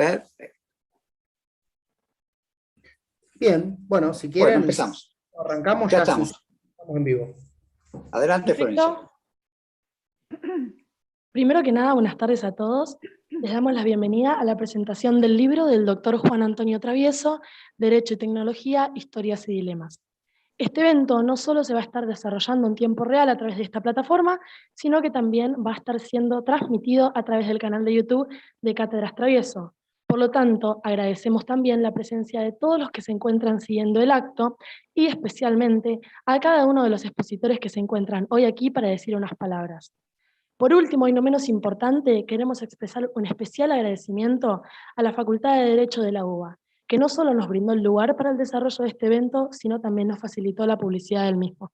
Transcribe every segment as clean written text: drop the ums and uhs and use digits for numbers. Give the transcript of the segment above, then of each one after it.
Perfecto. Bien, bueno, si quieren, Bueno, empezamos. Arrancamos, Ya ya estamos. estamos en vivo. Adelante, Florencia. Primero que nada, buenas tardes a todos. Les damos la bienvenida a la presentación del libro del doctor Juan Antonio Travieso, Derecho y Tecnología, Historias y Dilemas. Este evento no solo se va a estar desarrollando en tiempo real a través de esta plataforma, sino que también va a estar siendo transmitido a través del canal de YouTube de Cátedras Travieso. Por lo tanto, agradecemos también la presencia de todos los que se encuentran siguiendo el acto y especialmente a cada uno de los expositores que se encuentran hoy aquí para decir unas palabras. Por último, y no menos importante, queremos expresar un especial agradecimiento a la Facultad de Derecho de la UBA, que no solo nos brindó el lugar para el desarrollo de este evento, sino también nos facilitó la publicidad del mismo.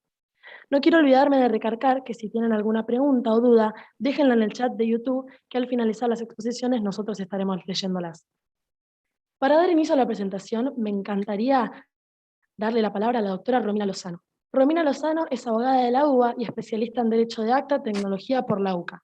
No quiero olvidarme de recargar que si tienen alguna pregunta o duda, déjenla en el chat de YouTube, que al finalizar las exposiciones nosotros estaremos leyéndolas. Para dar inicio a la presentación, me encantaría darle la palabra a la doctora Romina Lozano. Romina Lozano es abogada de la UBA y especialista en Derecho de Acta, Tecnología por la UCA.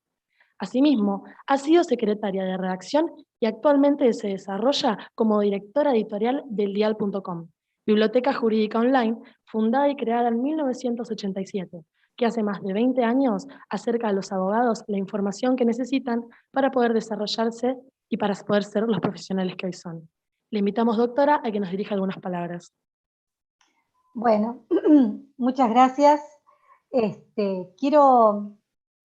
Asimismo, ha sido secretaria de redacción y actualmente se desarrolla como directora editorial del Dial.com, biblioteca jurídica online fundada y creada en 1987, que hace más de 20 años acerca a los abogados la información que necesitan para poder desarrollarse y para poder ser los profesionales que hoy son. Le invitamos, doctora, a que nos dirija algunas palabras. Bueno, muchas gracias. Quiero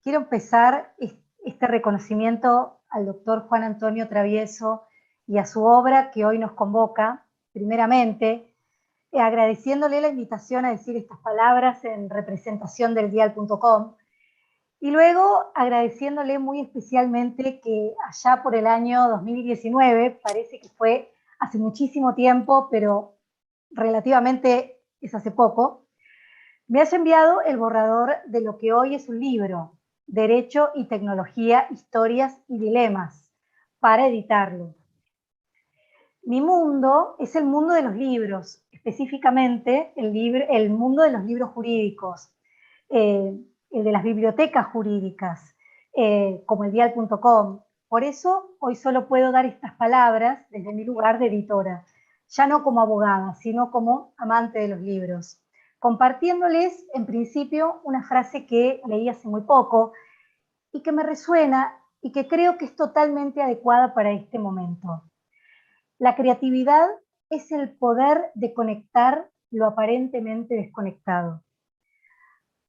empezar este reconocimiento al doctor Juan Antonio Travieso y a su obra que hoy nos convoca, primeramente, agradeciéndole la invitación a decir estas palabras en representación del Dial.com, y luego agradeciéndole muy especialmente que allá por el año 2019, parece que fue hace muchísimo tiempo, pero relativamente es hace poco, me has enviado el borrador de lo que hoy es un libro, Derecho y Tecnología, Historias y Dilemas, para editarlo. Mi mundo es el mundo de los libros, específicamente el mundo de los libros jurídicos, el de las bibliotecas jurídicas, como el Dial.com. Por eso hoy solo puedo dar estas palabras desde mi lugar de editora, ya no como abogada, sino como amante de los libros, compartiéndoles en principio una frase que leí hace muy poco y que me resuena y que creo que es totalmente adecuada para este momento. La creatividad es el poder de conectar lo aparentemente desconectado.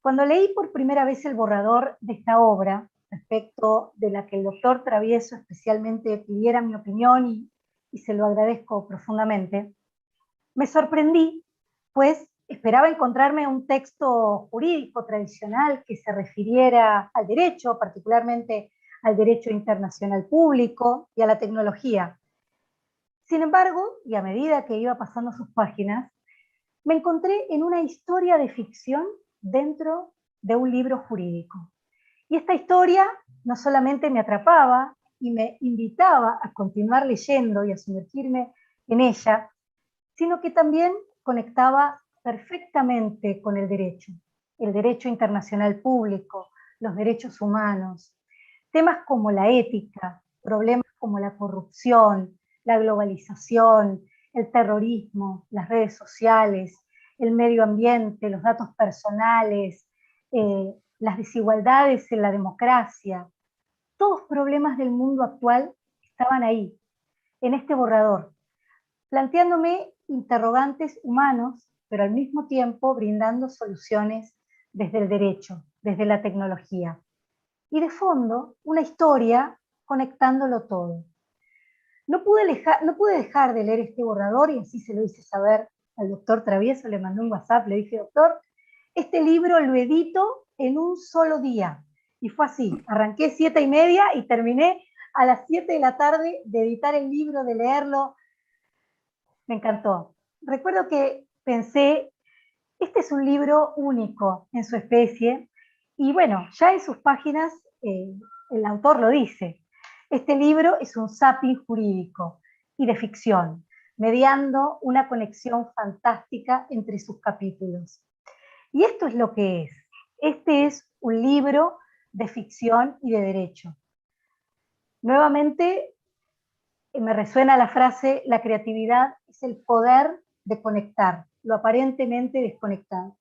Cuando leí por primera vez el borrador de esta obra, respecto de la que el doctor Travieso especialmente pidiera mi opinión, y se lo agradezco profundamente, me sorprendí, pues esperaba encontrarme un texto jurídico tradicional que se refiriera al derecho, particularmente al derecho internacional público y a la tecnología. Sin embargo, y a medida que iba pasando sus páginas, me encontré en una historia de ficción dentro de un libro jurídico. Y esta historia no solamente me atrapaba y me invitaba a continuar leyendo y a sumergirme en ella, sino que también conectaba perfectamente con el derecho internacional público, los derechos humanos, temas como la ética, problemas como la corrupción, la globalización, el terrorismo, las redes sociales, el medio ambiente, los datos personales, las desigualdades en la democracia, todos problemas del mundo actual estaban ahí, en este borrador, planteándome interrogantes humanos, pero al mismo tiempo brindando soluciones desde el derecho, desde la tecnología. Y de fondo, una historia conectándolo todo. No pude dejar de leer este borrador y así se lo hice saber al doctor Travieso, le mandé un WhatsApp, le dije, doctor, este libro lo edito en un solo día. Y fue así, arranqué 7:30 y terminé a las 7 de la tarde de editar el libro, de leerlo. Me encantó. Recuerdo que pensé, este es un libro único en su especie, y bueno, ya en sus páginas el autor lo dice. Este libro es un zapping jurídico y de ficción, mediando una conexión fantástica entre sus capítulos. Y esto es lo que es. Este es un libro de ficción y de derecho. Nuevamente, me resuena la frase, la creatividad es el poder de conectar, lo aparentemente desconectado.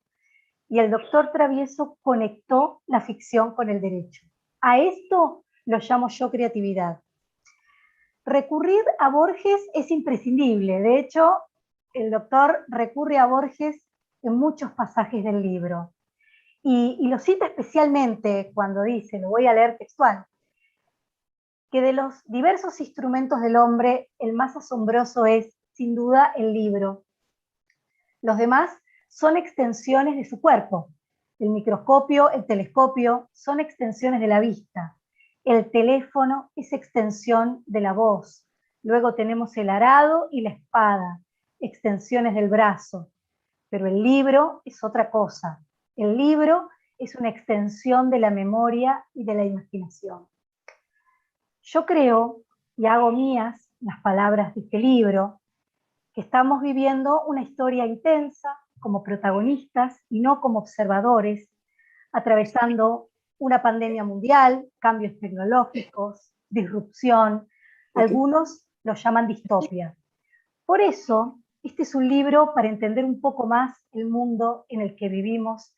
Y el doctor Travieso conectó la ficción con el derecho. A esto lo llamo yo creatividad. Recurrir a Borges es imprescindible. De hecho, el doctor recurre a Borges en muchos pasajes del libro. Y lo cita especialmente cuando dice, lo voy a leer textual, que de los diversos instrumentos del hombre, el más asombroso es, sin duda, el libro. Los demás son extensiones de su cuerpo. El microscopio, el telescopio, son extensiones de la vista. El teléfono es extensión de la voz. Luego tenemos el arado y la espada, extensiones del brazo. Pero el libro es otra cosa. El libro es una extensión de la memoria y de la imaginación. Yo creo, y hago mías las palabras de este libro, que estamos viviendo una historia intensa como protagonistas y no como observadores, atravesando una pandemia mundial, cambios tecnológicos, disrupción, algunos lo llaman distopia. Por eso, este es un libro para entender un poco más el mundo en el que vivimos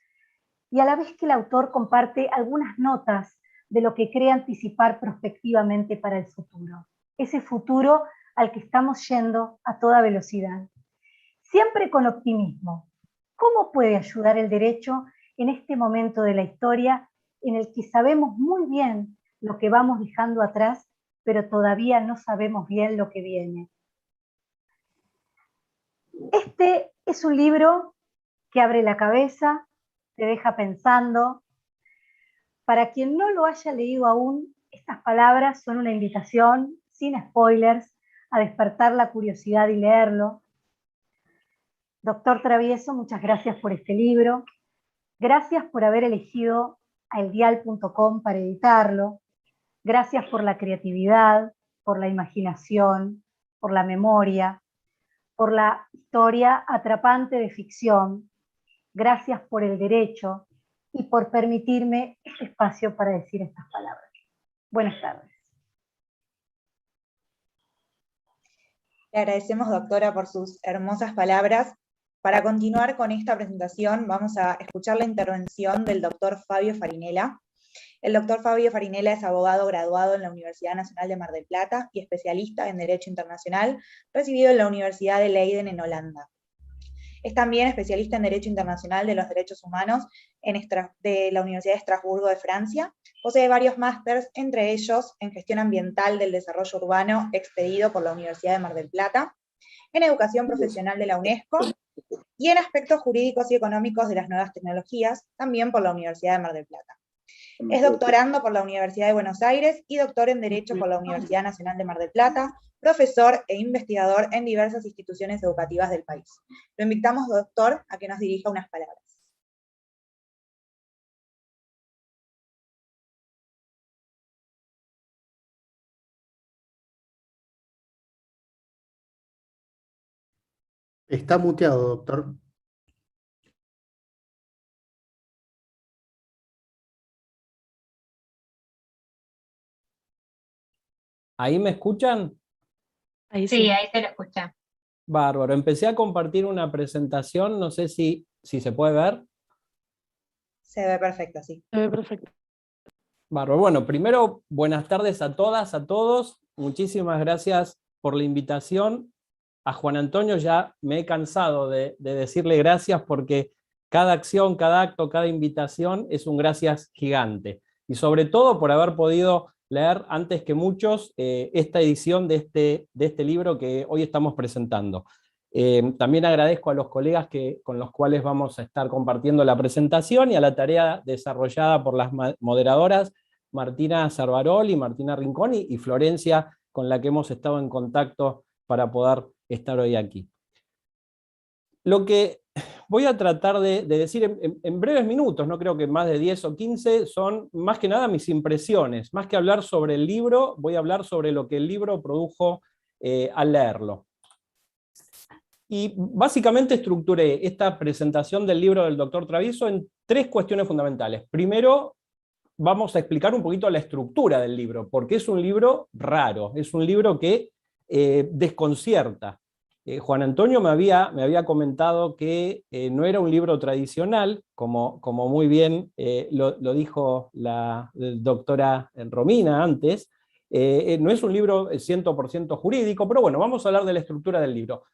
y a la vez que el autor comparte algunas notas de lo que cree anticipar prospectivamente para el futuro. Ese futuro al que estamos yendo a toda velocidad. Siempre con optimismo. ¿Cómo puede ayudar el derecho en este momento de la historia en el que sabemos muy bien lo que vamos dejando atrás, pero todavía no sabemos bien lo que viene? Este es un libro que abre la cabeza, te deja pensando. Para quien no lo haya leído aún, estas palabras son una invitación, sin spoilers, a despertar la curiosidad y leerlo. Doctor Travieso, muchas gracias por este libro. Gracias por haber elegido a eldial.com para editarlo. Gracias por la creatividad, por la imaginación, por la memoria, por la historia atrapante de ficción. Gracias por el derecho y por permitirme este espacio para decir estas palabras. Buenas tardes. Le agradecemos, doctora, por sus hermosas palabras. Para continuar con esta presentación, vamos a escuchar la intervención del doctor Fabio Farinella. El doctor Fabio Farinella es abogado graduado en la Universidad Nacional de Mar del Plata y especialista en Derecho Internacional, recibido en la Universidad de Leiden en Holanda. Es también especialista en Derecho Internacional de los Derechos Humanos de la Universidad de Estrasburgo de Francia. Posee varios másters, entre ellos en Gestión Ambiental del Desarrollo Urbano, expedido por la Universidad de Mar del Plata, en Educación Profesional de la UNESCO, y en Aspectos Jurídicos y Económicos de las Nuevas Tecnologías, también por la Universidad de Mar del Plata. Es doctorando por la Universidad de Buenos Aires y doctor en Derecho por la Universidad Nacional de Mar del Plata, profesor e investigador en diversas instituciones educativas del país. Lo invitamos, doctor, a que nos dirija unas palabras. Está muteado, doctor. ¿Ahí me escuchan? Ahí Sí, sí. ahí se lo escucha. Bárbaro. Empecé a compartir una presentación, no sé si se puede ver. Se ve perfecto, sí. Se ve perfecto. Bárbaro. Bueno, primero, buenas tardes a todas, a todos. Muchísimas gracias por la invitación. A Juan Antonio ya me he cansado de decirle gracias porque cada acción, cada acto, cada invitación es un gracias gigante. Y sobre todo por haber podido leer antes que muchos esta edición de este libro que hoy estamos presentando. También agradezco a los colegas con los cuales vamos a estar compartiendo la presentación y a la tarea desarrollada por las moderadoras Martina Cervarol y Martina Rincón y Florencia, con la que hemos estado en contacto para poder estar hoy aquí. Lo que voy a tratar de decir en breves minutos, no creo que más de 10 o 15, son más que nada mis impresiones. Más que hablar sobre el libro, voy a hablar sobre lo que el libro produjo al leerlo. Y básicamente estructuré esta presentación del libro del doctor Travieso en 3 cuestiones fundamentales. Primero, vamos a explicar un poquito la estructura del libro, porque es un libro raro, es un libro que desconcierta. Juan Antonio me había comentado que no era un libro tradicional, como muy bien lo dijo la doctora Romina antes. No es un libro 100% jurídico, pero bueno, vamos a hablar de la estructura del libro.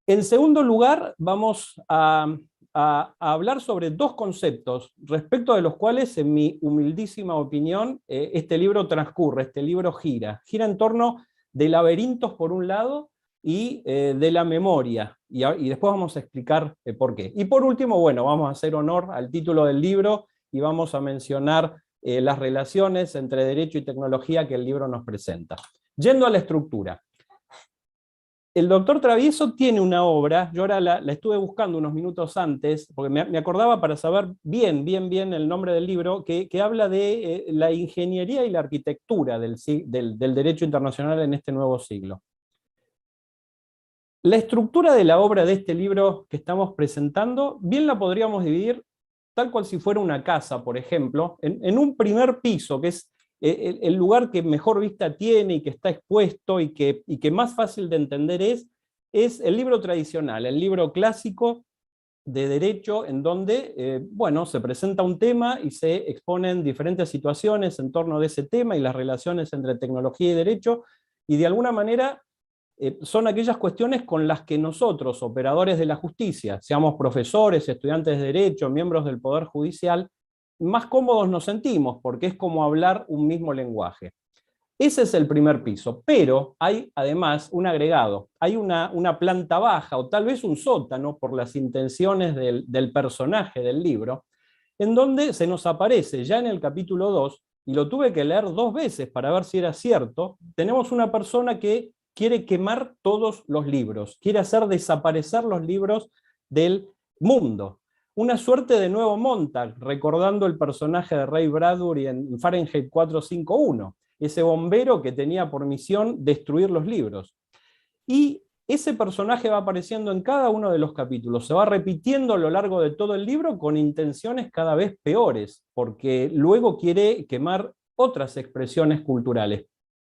En segundo lugar, vamos a hablar sobre dos conceptos, respecto de los cuales, en mi humildísima opinión, este libro transcurre, este libro gira en torno de laberintos por un lado, y de la memoria, y después vamos a explicar por qué. Y por último, bueno, vamos a hacer honor al título del libro y vamos a mencionar las relaciones entre derecho y tecnología que el libro nos presenta. Yendo a la estructura. El doctor Travieso tiene una obra, yo ahora la estuve buscando unos minutos antes, porque me acordaba para saber bien el nombre del libro, que habla de la ingeniería y la arquitectura del derecho internacional en este nuevo siglo. La estructura de la obra de este libro que estamos presentando, bien la podríamos dividir tal cual si fuera una casa, por ejemplo, en un primer piso, que es el lugar que mejor vista tiene y que está expuesto y que más fácil de entender es el libro tradicional, el libro clásico de derecho, en donde bueno, se presenta un tema y se exponen diferentes situaciones en torno de ese tema y las relaciones entre tecnología y derecho, y de alguna manera son aquellas cuestiones con las que nosotros, operadores de la justicia, seamos profesores, estudiantes de derecho, miembros del Poder Judicial, más cómodos nos sentimos, porque es como hablar un mismo lenguaje. Ese es el primer piso, pero hay además un agregado, hay una planta baja, o tal vez un sótano, por las intenciones del personaje del libro, en donde se nos aparece ya en el capítulo 2, y lo tuve que leer 2 veces para ver si era cierto, tenemos una persona que quiere quemar todos los libros, quiere hacer desaparecer los libros del mundo. Una suerte de nuevo Montag, recordando el personaje de Ray Bradbury en Fahrenheit 451, ese bombero que tenía por misión destruir los libros. Y ese personaje va apareciendo en cada uno de los capítulos, se va repitiendo a lo largo de todo el libro con intenciones cada vez peores, porque luego quiere quemar otras expresiones culturales.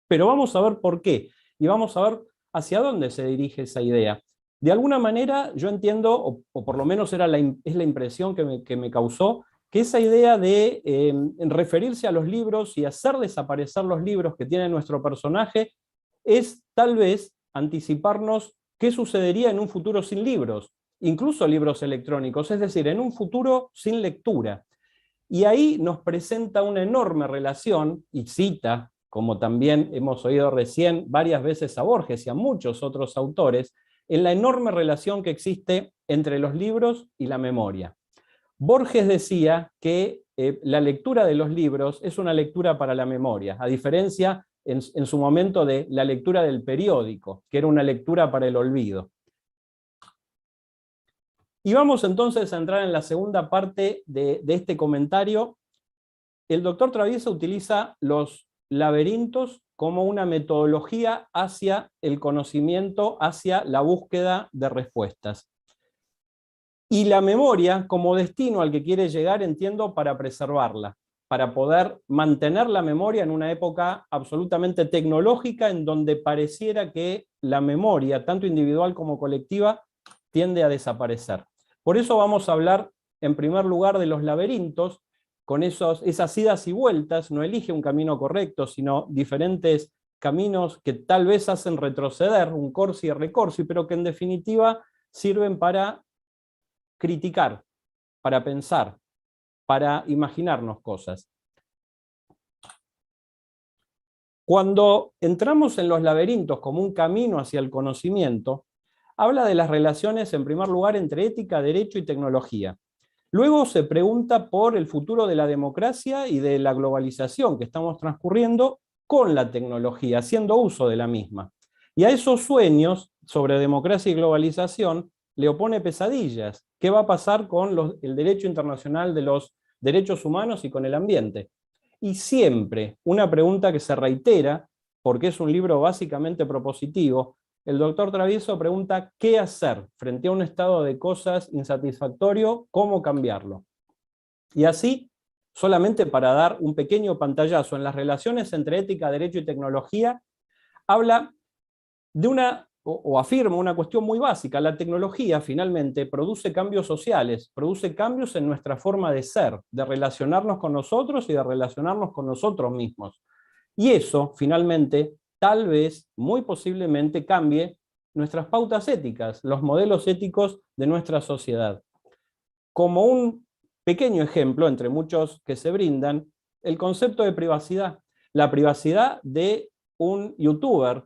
Pero vamos a ver por qué. Y vamos a ver hacia dónde se dirige esa idea. De alguna manera yo entiendo, o por lo menos es la impresión que me causó, que esa idea de referirse a los libros y hacer desaparecer los libros que tiene nuestro personaje es tal vez anticiparnos qué sucedería en un futuro sin libros, incluso libros electrónicos, es decir, en un futuro sin lectura. Y ahí nos presenta una enorme relación, y cita, como también hemos oído recién varias veces a Borges y a muchos otros autores, en la enorme relación que existe entre los libros y la memoria. Borges decía que la lectura de los libros es una lectura para la memoria, a diferencia en su momento de la lectura del periódico, que era una lectura para el olvido. Y vamos entonces a entrar en la segunda parte de este comentario. El doctor Travieso utiliza los laberintos como una metodología hacia el conocimiento, hacia la búsqueda de respuestas. Y la memoria como destino al que quiere llegar, entiendo, para preservarla, para poder mantener la memoria en una época absolutamente tecnológica en donde pareciera que la memoria, tanto individual como colectiva, tiende a desaparecer. Por eso vamos a hablar, en primer lugar, de los laberintos, con esas idas y vueltas, no elige un camino correcto, sino diferentes caminos que tal vez hacen retroceder, un corsi y recorsi, pero que en definitiva sirven para criticar, para pensar, para imaginarnos cosas. Cuando entramos en los laberintos como un camino hacia el conocimiento, habla de las relaciones, en primer lugar, entre ética, derecho y tecnología. Luego se pregunta por el futuro de la democracia y de la globalización que estamos transcurriendo con la tecnología, haciendo uso de la misma. Y a esos sueños sobre democracia y globalización le opone pesadillas. ¿Qué va a pasar con el derecho internacional de los derechos humanos y con el ambiente? Y siempre una pregunta que se reitera, porque es un libro básicamente propositivo, el doctor Travieso pregunta qué hacer frente a un estado de cosas insatisfactorio, cómo cambiarlo. Y así, solamente para dar un pequeño pantallazo en las relaciones entre ética, derecho y tecnología, habla o afirma una cuestión muy básica: la tecnología finalmente produce cambios sociales, produce cambios en nuestra forma de ser, de relacionarnos con nosotros y de relacionarnos con nosotros mismos. Y eso finalmente, tal vez, muy posiblemente, cambie nuestras pautas éticas, los modelos éticos de nuestra sociedad. Como un pequeño ejemplo, entre muchos que se brindan, el concepto de privacidad. La privacidad de un youtuber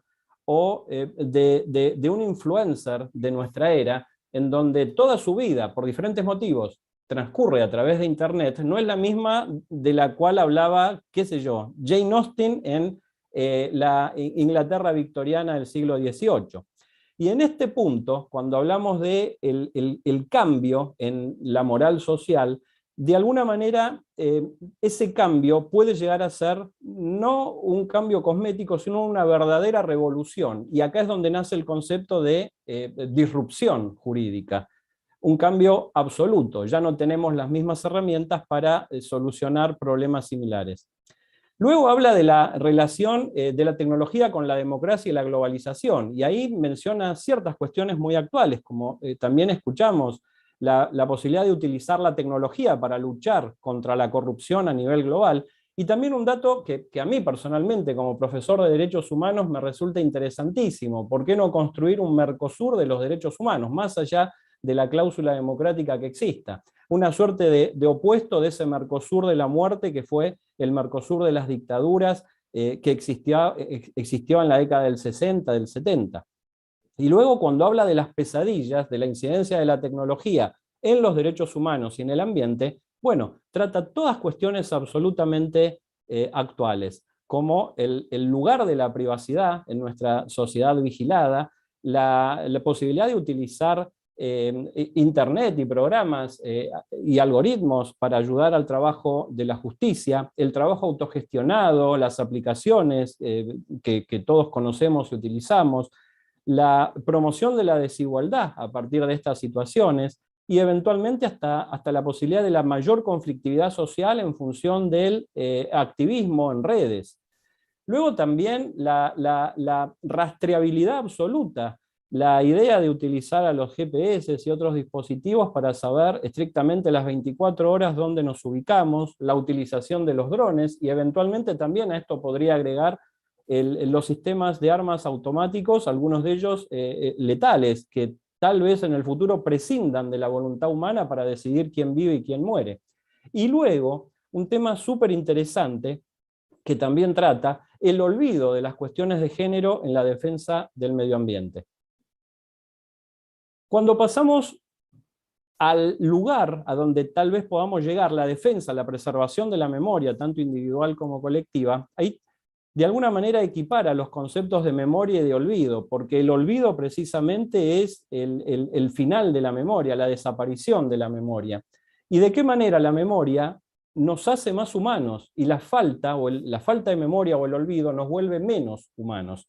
o de un influencer de nuestra era, en donde toda su vida, por diferentes motivos, transcurre a través de Internet, no es la misma de la cual hablaba, qué sé yo, Jane Austen en la Inglaterra victoriana del siglo XVIII. Y en este punto, cuando hablamos de el cambio en la moral social, de alguna manera ese cambio puede llegar a ser no un cambio cosmético, sino una verdadera revolución. Y acá es donde nace el concepto de disrupción jurídica. Un cambio absoluto. Ya no tenemos las mismas herramientas para solucionar problemas similares. Luego habla de la relación de la tecnología con la democracia y la globalización, y ahí menciona ciertas cuestiones muy actuales, como también escuchamos, la posibilidad de utilizar la tecnología para luchar contra la corrupción a nivel global, y también un dato que a mí personalmente, como profesor de Derechos Humanos, me resulta interesantísimo: ¿por qué no construir un Mercosur de los derechos humanos, más allá de la cláusula democrática que exista? Una suerte de opuesto de ese Mercosur de la muerte que fue el Mercosur de las dictaduras que existió en la década del 60, del 70. Y luego, cuando habla de las pesadillas, de la incidencia de la tecnología en los derechos humanos y en el ambiente, bueno, trata todas cuestiones absolutamente actuales, como el lugar de la privacidad en nuestra sociedad vigilada, la posibilidad de utilizar Internet y programas y algoritmos para ayudar al trabajo de la justicia, el trabajo autogestionado, las aplicaciones que todos conocemos y utilizamos, la promoción de la desigualdad a partir de estas situaciones, y eventualmente hasta la posibilidad de la mayor conflictividad social en función del activismo en redes. Luego también la rastreabilidad absoluta, la idea de utilizar a los GPS y otros dispositivos para saber estrictamente las 24 horas dónde nos ubicamos, la utilización de los drones, y eventualmente también a esto podría agregar los sistemas de armas automáticos, algunos de ellos letales, que tal vez en el futuro prescindan de la voluntad humana para decidir quién vive y quién muere. Y luego, un tema súper interesante que también trata el olvido de las cuestiones de género en la defensa del medio ambiente. Cuando pasamos al lugar a donde tal vez podamos llegar, la defensa, la preservación de la memoria, tanto individual como colectiva, ahí de alguna manera equipara los conceptos de memoria y de olvido, porque el olvido precisamente es el final de la memoria, la desaparición de la memoria. ¿Y de qué manera la memoria nos hace más humanos, y la falta de memoria o el olvido nos vuelve menos humanos?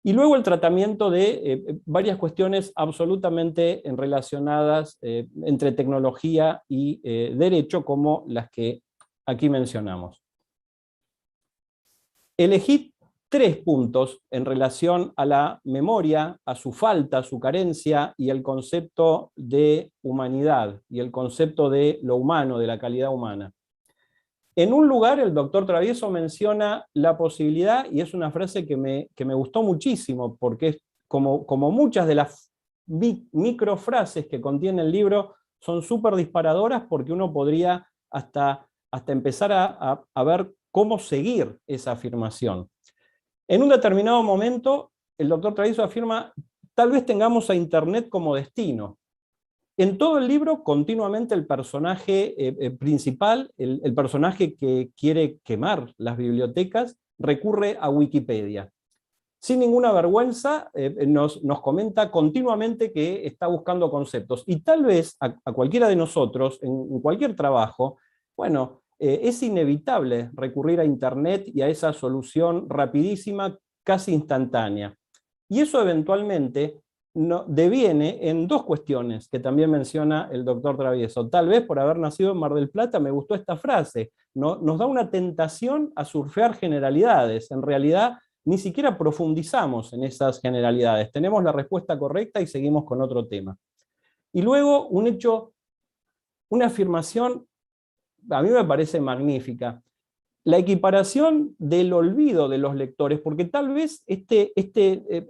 Y luego el tratamiento de varias cuestiones absolutamente relacionadas entre tecnología y derecho, como las que aquí mencionamos. Elegí 3 puntos en relación a la memoria, a su falta, a su carencia, y el concepto de humanidad, y el concepto de lo humano, de la calidad humana. En un lugar el doctor Travieso menciona la posibilidad, y es una frase que me gustó muchísimo, porque es como muchas de las microfrases que contiene el libro, son súper disparadoras, porque uno podría hasta empezar a ver cómo seguir esa afirmación. En un determinado momento, el doctor Travieso afirma: tal vez tengamos a Internet como destino. En todo el libro, continuamente el personaje principal, el personaje que quiere quemar las bibliotecas, recurre a Wikipedia. Sin ninguna vergüenza, nos comenta continuamente que está buscando conceptos. Y tal vez a cualquiera de nosotros, en cualquier trabajo, bueno, es inevitable recurrir a Internet y a esa solución rapidísima, casi instantánea. Y eso eventualmente deviene en 2 cuestiones que también menciona el doctor Travieso. Tal vez por haber nacido en Mar del Plata me gustó esta frase: nos da una tentación a surfear generalidades. En realidad ni siquiera profundizamos en esas generalidades. Tenemos la respuesta correcta y seguimos con otro tema. Y luego un hecho, una afirmación, a mí me parece magnífica. La equiparación del olvido de los lectores, porque tal vez este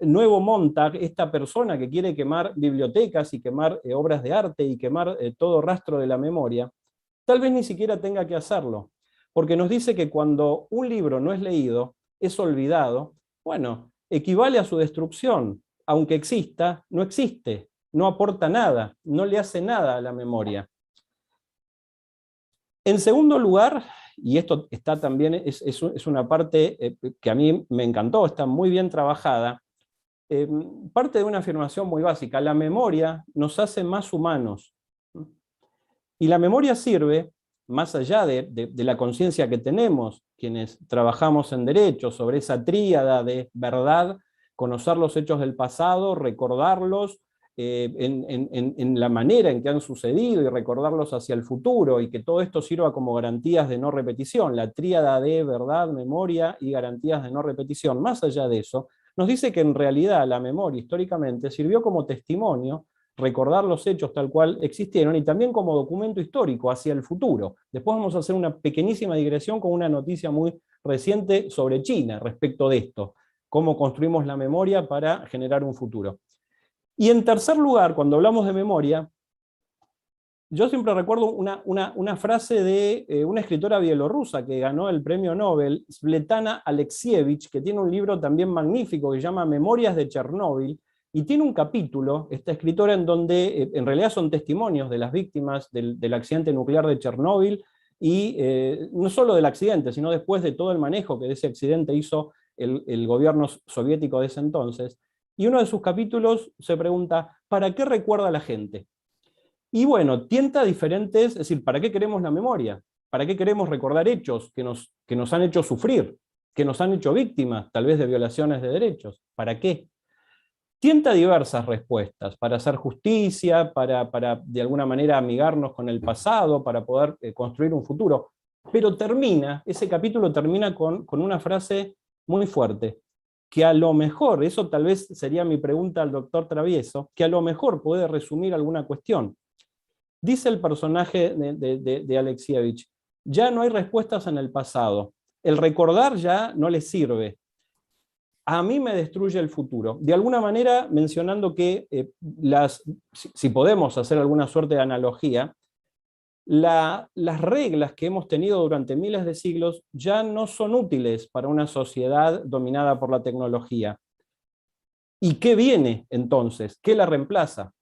nuevo Montag, esta persona que quiere quemar bibliotecas y quemar obras de arte y quemar todo rastro de la memoria, tal vez ni siquiera tenga que hacerlo, porque nos dice que cuando un libro no es leído, es olvidado, bueno, equivale a su destrucción. Aunque exista, no existe, no aporta nada, no le hace nada a la memoria. En segundo lugar, y esto está también, es una parte que a mí me encantó, está muy bien trabajada, parte de una afirmación muy básica: la memoria nos hace más humanos. Y la memoria sirve, más allá de la conciencia que tenemos, quienes trabajamos en derecho, sobre esa tríada de verdad, conocer los hechos del pasado, recordarlos, en la manera en que han sucedido y recordarlos hacia el futuro, y que todo esto sirva como garantías de no repetición, la tríada de verdad, memoria y garantías de no repetición. Más allá de eso, nos dice que en realidad la memoria históricamente sirvió como testimonio, recordar los hechos tal cual existieron, y también como documento histórico hacia el futuro. Después vamos a hacer una pequeñísima digresión con una noticia muy reciente sobre China respecto de esto, cómo construimos la memoria para generar un futuro. Y en tercer lugar, cuando hablamos de memoria, yo siempre recuerdo una frase de una escritora bielorrusa que ganó el premio Nobel, Svetlana Alexievich, que tiene un libro también magnífico que se llama Memorias de Chernóbil, y tiene un capítulo, esta escritora, en donde en realidad son testimonios de las víctimas del accidente nuclear de Chernóbil, y no solo del accidente, sino después de todo el manejo que de ese accidente hizo el gobierno soviético de ese entonces. Y uno de sus capítulos se pregunta, ¿para qué recuerda la gente? Y bueno, tienta diferentes, es decir, ¿para qué queremos la memoria? ¿Para qué queremos recordar hechos que nos han hecho sufrir, que nos han hecho víctimas, tal vez de violaciones de derechos? ¿Para qué? Tienta diversas respuestas: para hacer justicia, para de alguna manera amigarnos con el pasado, para poder construir un futuro. Pero ese capítulo termina con una frase muy fuerte, que a lo mejor, eso tal vez sería mi pregunta al doctor Travieso, que a lo mejor puede resumir alguna cuestión. Dice el personaje de Alexievich: ya no hay respuestas en el pasado, el recordar ya no les sirve, a mí me destruye el futuro. De alguna manera mencionando que, si podemos hacer alguna suerte de analogía, las reglas que hemos tenido durante miles de siglos ya no son útiles para una sociedad dominada por la tecnología. ¿Y qué viene entonces? ¿Qué la reemplaza?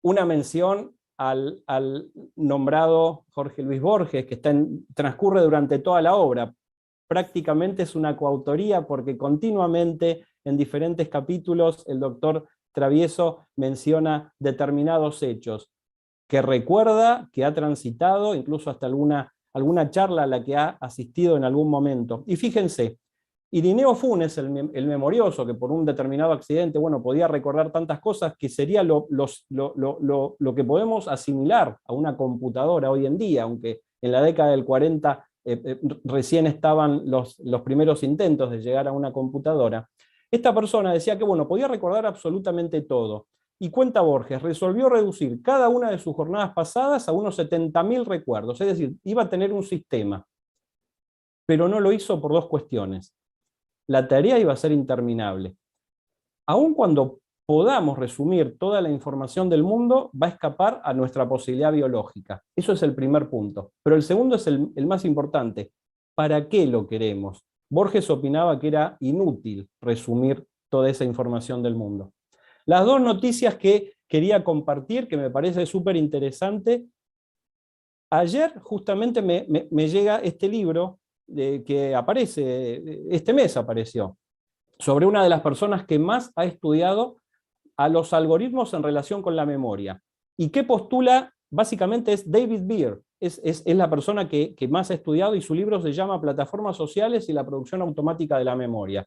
Una mención al nombrado Jorge Luis Borges, que transcurre durante toda la obra. Prácticamente es una coautoría, porque continuamente en diferentes capítulos el doctor Travieso menciona determinados hechos que recuerda, que ha transitado, incluso hasta alguna charla a la que ha asistido en algún momento. Y fíjense, Irineo Funes, el memorioso, que por un determinado accidente, bueno, podía recordar tantas cosas, que sería lo que podemos asimilar a una computadora hoy en día, aunque en la década del 40 recién estaban los primeros intentos de llegar a una computadora. Esta persona decía que, bueno, podía recordar absolutamente todo. Y cuenta Borges, resolvió reducir cada una de sus jornadas pasadas a unos 70.000 recuerdos, es decir, iba a tener un sistema. Pero no lo hizo por dos cuestiones. La tarea iba a ser interminable. Aun cuando podamos resumir toda la información del mundo, va a escapar a nuestra posibilidad biológica. Eso es el primer punto. Pero el segundo es el más importante. ¿Para qué lo queremos? Borges opinaba que era inútil resumir toda esa información del mundo. Las dos noticias que quería compartir, que me parece súper interesante. Ayer justamente me llega este libro que aparece, este mes apareció, sobre una de las personas que más ha estudiado a los algoritmos en relación con la memoria. ¿Y qué postula? Básicamente es David Beer, es la persona que más ha estudiado, y su libro se llama Plataformas sociales y la producción automática de la memoria.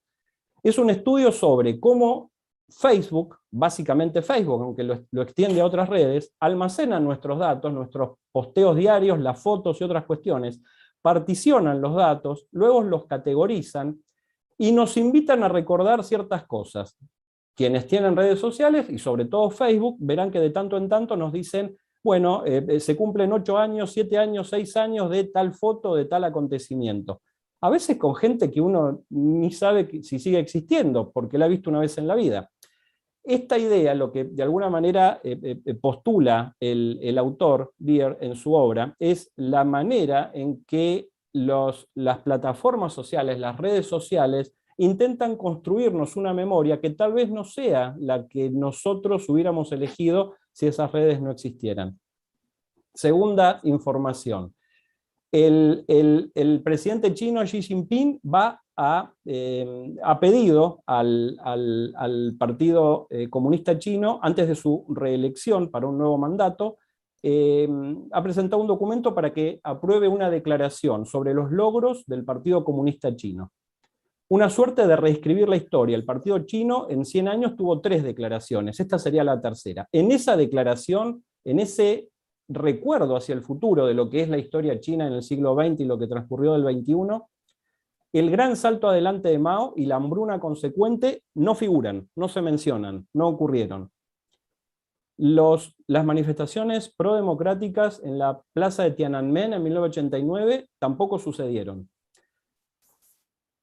Es un estudio sobre cómo Facebook, básicamente Facebook, aunque lo extiende a otras redes, almacena nuestros datos, nuestros posteos diarios, las fotos y otras cuestiones, particionan los datos, luego los categorizan y nos invitan a recordar ciertas cosas. Quienes tienen redes sociales, y sobre todo Facebook, verán que de tanto en tanto nos dicen, bueno, se cumplen 8 años, 7 años, 6 años de tal foto, de tal acontecimiento. A veces con gente que uno ni sabe si sigue existiendo, porque la ha visto una vez en la vida. Esta idea, lo que de alguna manera postula el autor, Beer, en su obra, es la manera en que las plataformas sociales, las redes sociales, intentan construirnos una memoria que tal vez no sea la que nosotros hubiéramos elegido si esas redes no existieran. Segunda información. El presidente chino Xi Jinping ha pedido al Partido Comunista Chino, antes de su reelección para un nuevo mandato, ha presentado un documento para que apruebe una declaración sobre los logros del Partido Comunista Chino. Una suerte de reescribir la historia. El partido chino en 100 años tuvo 3 declaraciones, esta sería la tercera. En esa declaración, en ese recuerdo hacia el futuro de lo que es la historia china en el siglo XX y lo que transcurrió del XXI, el gran salto adelante de Mao y la hambruna consecuente no figuran, no se mencionan, no ocurrieron. Las manifestaciones prodemocráticas en la plaza de Tiananmen en 1989 tampoco sucedieron.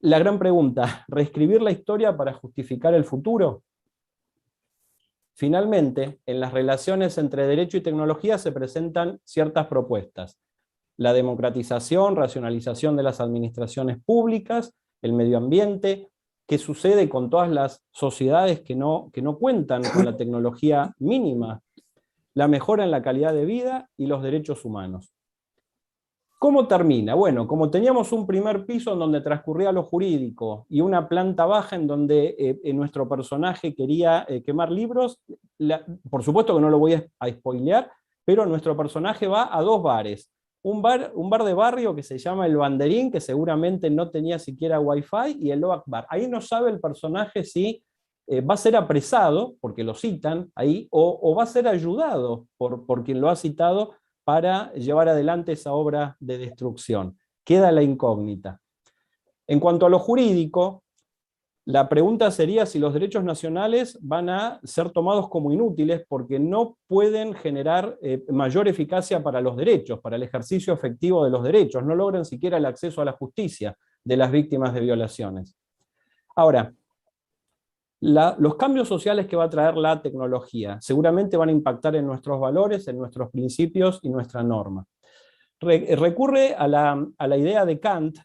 La gran pregunta, ¿reescribir la historia para justificar el futuro? Finalmente, en las relaciones entre derecho y tecnología se presentan ciertas propuestas. La democratización, racionalización de las administraciones públicas, el medio ambiente, qué sucede con todas las sociedades que no cuentan con la tecnología mínima, la mejora en la calidad de vida y los derechos humanos. ¿Cómo termina? Bueno, como teníamos un primer piso en donde transcurría lo jurídico y una planta baja en donde nuestro personaje quería quemar libros, por supuesto que no lo voy a spoilear, pero nuestro personaje va a 2 bares. Un bar de barrio que se llama El Banderín, que seguramente no tenía siquiera wifi, y el Oak Bar. Ahí no sabe el personaje si va a ser apresado, porque lo citan ahí, o va a ser ayudado por quien lo ha citado para llevar adelante esa obra de destrucción. Queda la incógnita. En cuanto a lo jurídico, la pregunta sería si los derechos nacionales van a ser tomados como inútiles porque no pueden generar mayor eficacia para los derechos, para el ejercicio efectivo de los derechos, no logran siquiera el acceso a la justicia de las víctimas de violaciones. Ahora, los cambios sociales que va a traer la tecnología seguramente van a impactar en nuestros valores, en nuestros principios y nuestra norma. Recurre a la idea de Kant,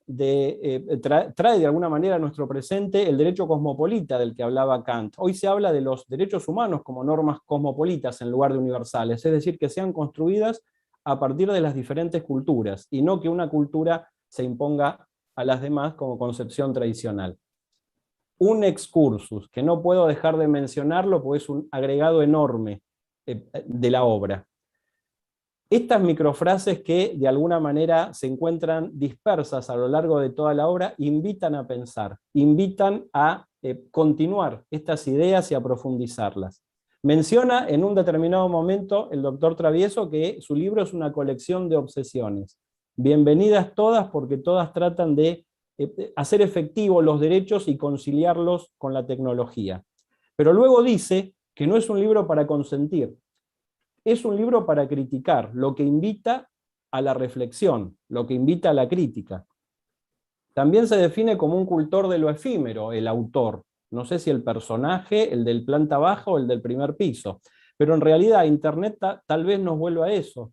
trae de alguna manera a nuestro presente el derecho cosmopolita del que hablaba Kant. Hoy se habla de los derechos humanos como normas cosmopolitas en lugar de universales, es decir, que sean construidas a partir de las diferentes culturas, y no que una cultura se imponga a las demás como concepción tradicional. Un excursus, que no puedo dejar de mencionarlo porque es un agregado enorme de la obra. Estas microfrases que de alguna manera se encuentran dispersas a lo largo de toda la obra invitan a pensar, invitan a continuar estas ideas y a profundizarlas. Menciona en un determinado momento el doctor Travieso que su libro es una colección de obsesiones. Bienvenidas todas porque todas tratan de hacer efectivos los derechos y conciliarlos con la tecnología. Pero luego dice que no es un libro para consentir, es un libro para criticar, lo que invita a la reflexión, lo que invita a la crítica. También se define como un cultor de lo efímero, el autor. No sé si el personaje, el del planta baja o el del primer piso, pero en realidad Internet tal vez nos vuelva a eso,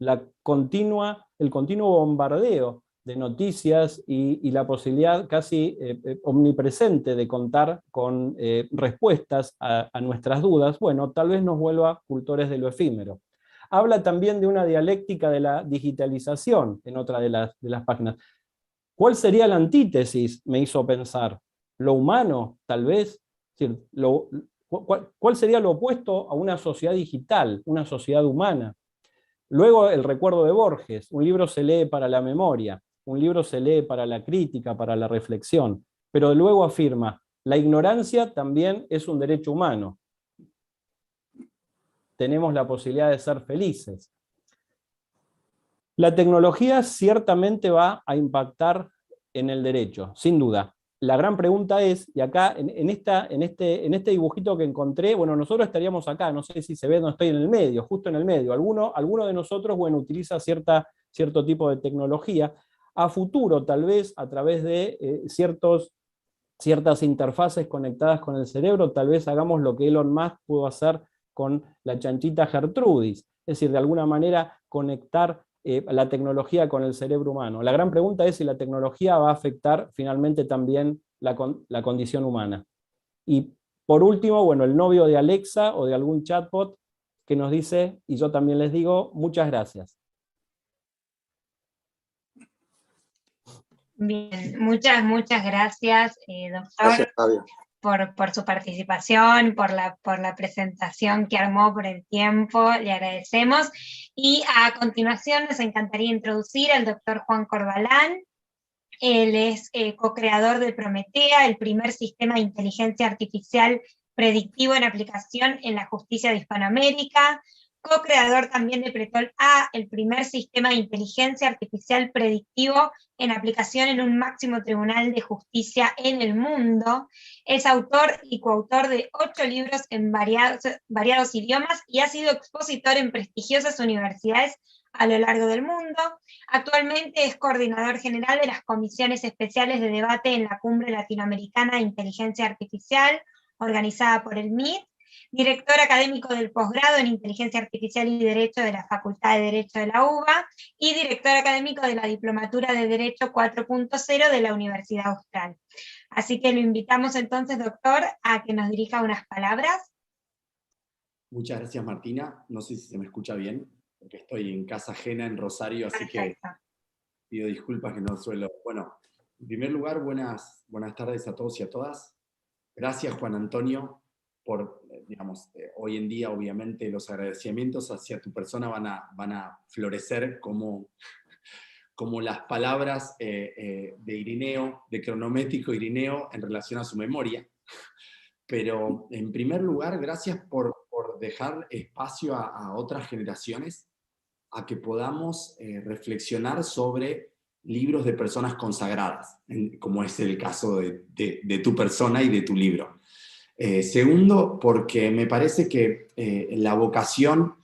el continuo bombardeo de noticias y la posibilidad casi omnipresente de contar con respuestas a nuestras dudas, bueno, tal vez nos vuelva cultores de lo efímero. Habla también de una dialéctica de la digitalización en otra de las páginas. ¿Cuál sería la antítesis? Me hizo pensar. ¿Lo humano, tal vez? Es decir, ¿cuál sería lo opuesto a una sociedad digital, una sociedad humana? Luego el recuerdo de Borges, un libro se lee para la memoria, un libro se lee para la crítica, para la reflexión, pero luego afirma, la ignorancia también es un derecho humano. Tenemos la posibilidad de ser felices. La tecnología ciertamente va a impactar en el derecho, sin duda. La gran pregunta es, y acá en este dibujito que encontré, bueno, nosotros estaríamos acá, no sé si se ve, no estoy en el medio, justo en el medio. Alguno de nosotros, bueno, utiliza cierto tipo de tecnología. A futuro, tal vez, a través de ciertas interfaces conectadas con el cerebro, tal vez hagamos lo que Elon Musk pudo hacer con la chanchita Gertrudis, es decir, de alguna manera conectar la tecnología con el cerebro humano. La gran pregunta es si la tecnología va a afectar finalmente también la condición humana. Y por último, bueno, el novio de Alexa o de algún chatbot que nos dice, y yo también les digo, muchas gracias. Bien, muchas gracias, doctor, Gracias, Fabio. por su participación, por la presentación que armó, por el tiempo, le agradecemos. Y a continuación nos encantaría introducir al doctor Juan Corbalán. Él es co-creador de Prometea, el primer sistema de inteligencia artificial predictivo en aplicación en la justicia de Hispanoamérica, co-creador también de Pretol A, el primer sistema de inteligencia artificial predictivo en aplicación en un máximo tribunal de justicia en el mundo. Es autor y coautor de 8 libros en variados idiomas y ha sido expositor en prestigiosas universidades a lo largo del mundo. Actualmente es coordinador general de las comisiones especiales de debate en la Cumbre Latinoamericana de Inteligencia Artificial, organizada por el MIT, director académico del posgrado en Inteligencia Artificial y Derecho de la Facultad de Derecho de la UBA, y director académico de la Diplomatura de Derecho 4.0 de la Universidad Austral. Así que lo invitamos entonces, doctor, a que nos dirija unas palabras. Muchas gracias, Martina. No sé si se me escucha bien, porque estoy en casa ajena en Rosario, así que pido disculpas que no suelo. Bueno, en primer lugar, buenas tardes a todos y a todas. Gracias, Juan Antonio, por, digamos, hoy en día, obviamente, los agradecimientos hacia tu persona van a florecer como las palabras de Irineo, de Cronométrico Irineo, en relación a su memoria. Pero, en primer lugar, gracias por dejar espacio a otras generaciones, a que podamos reflexionar sobre libros de personas consagradas, como es el caso de tu persona y de tu libro. Segundo, porque me parece que la vocación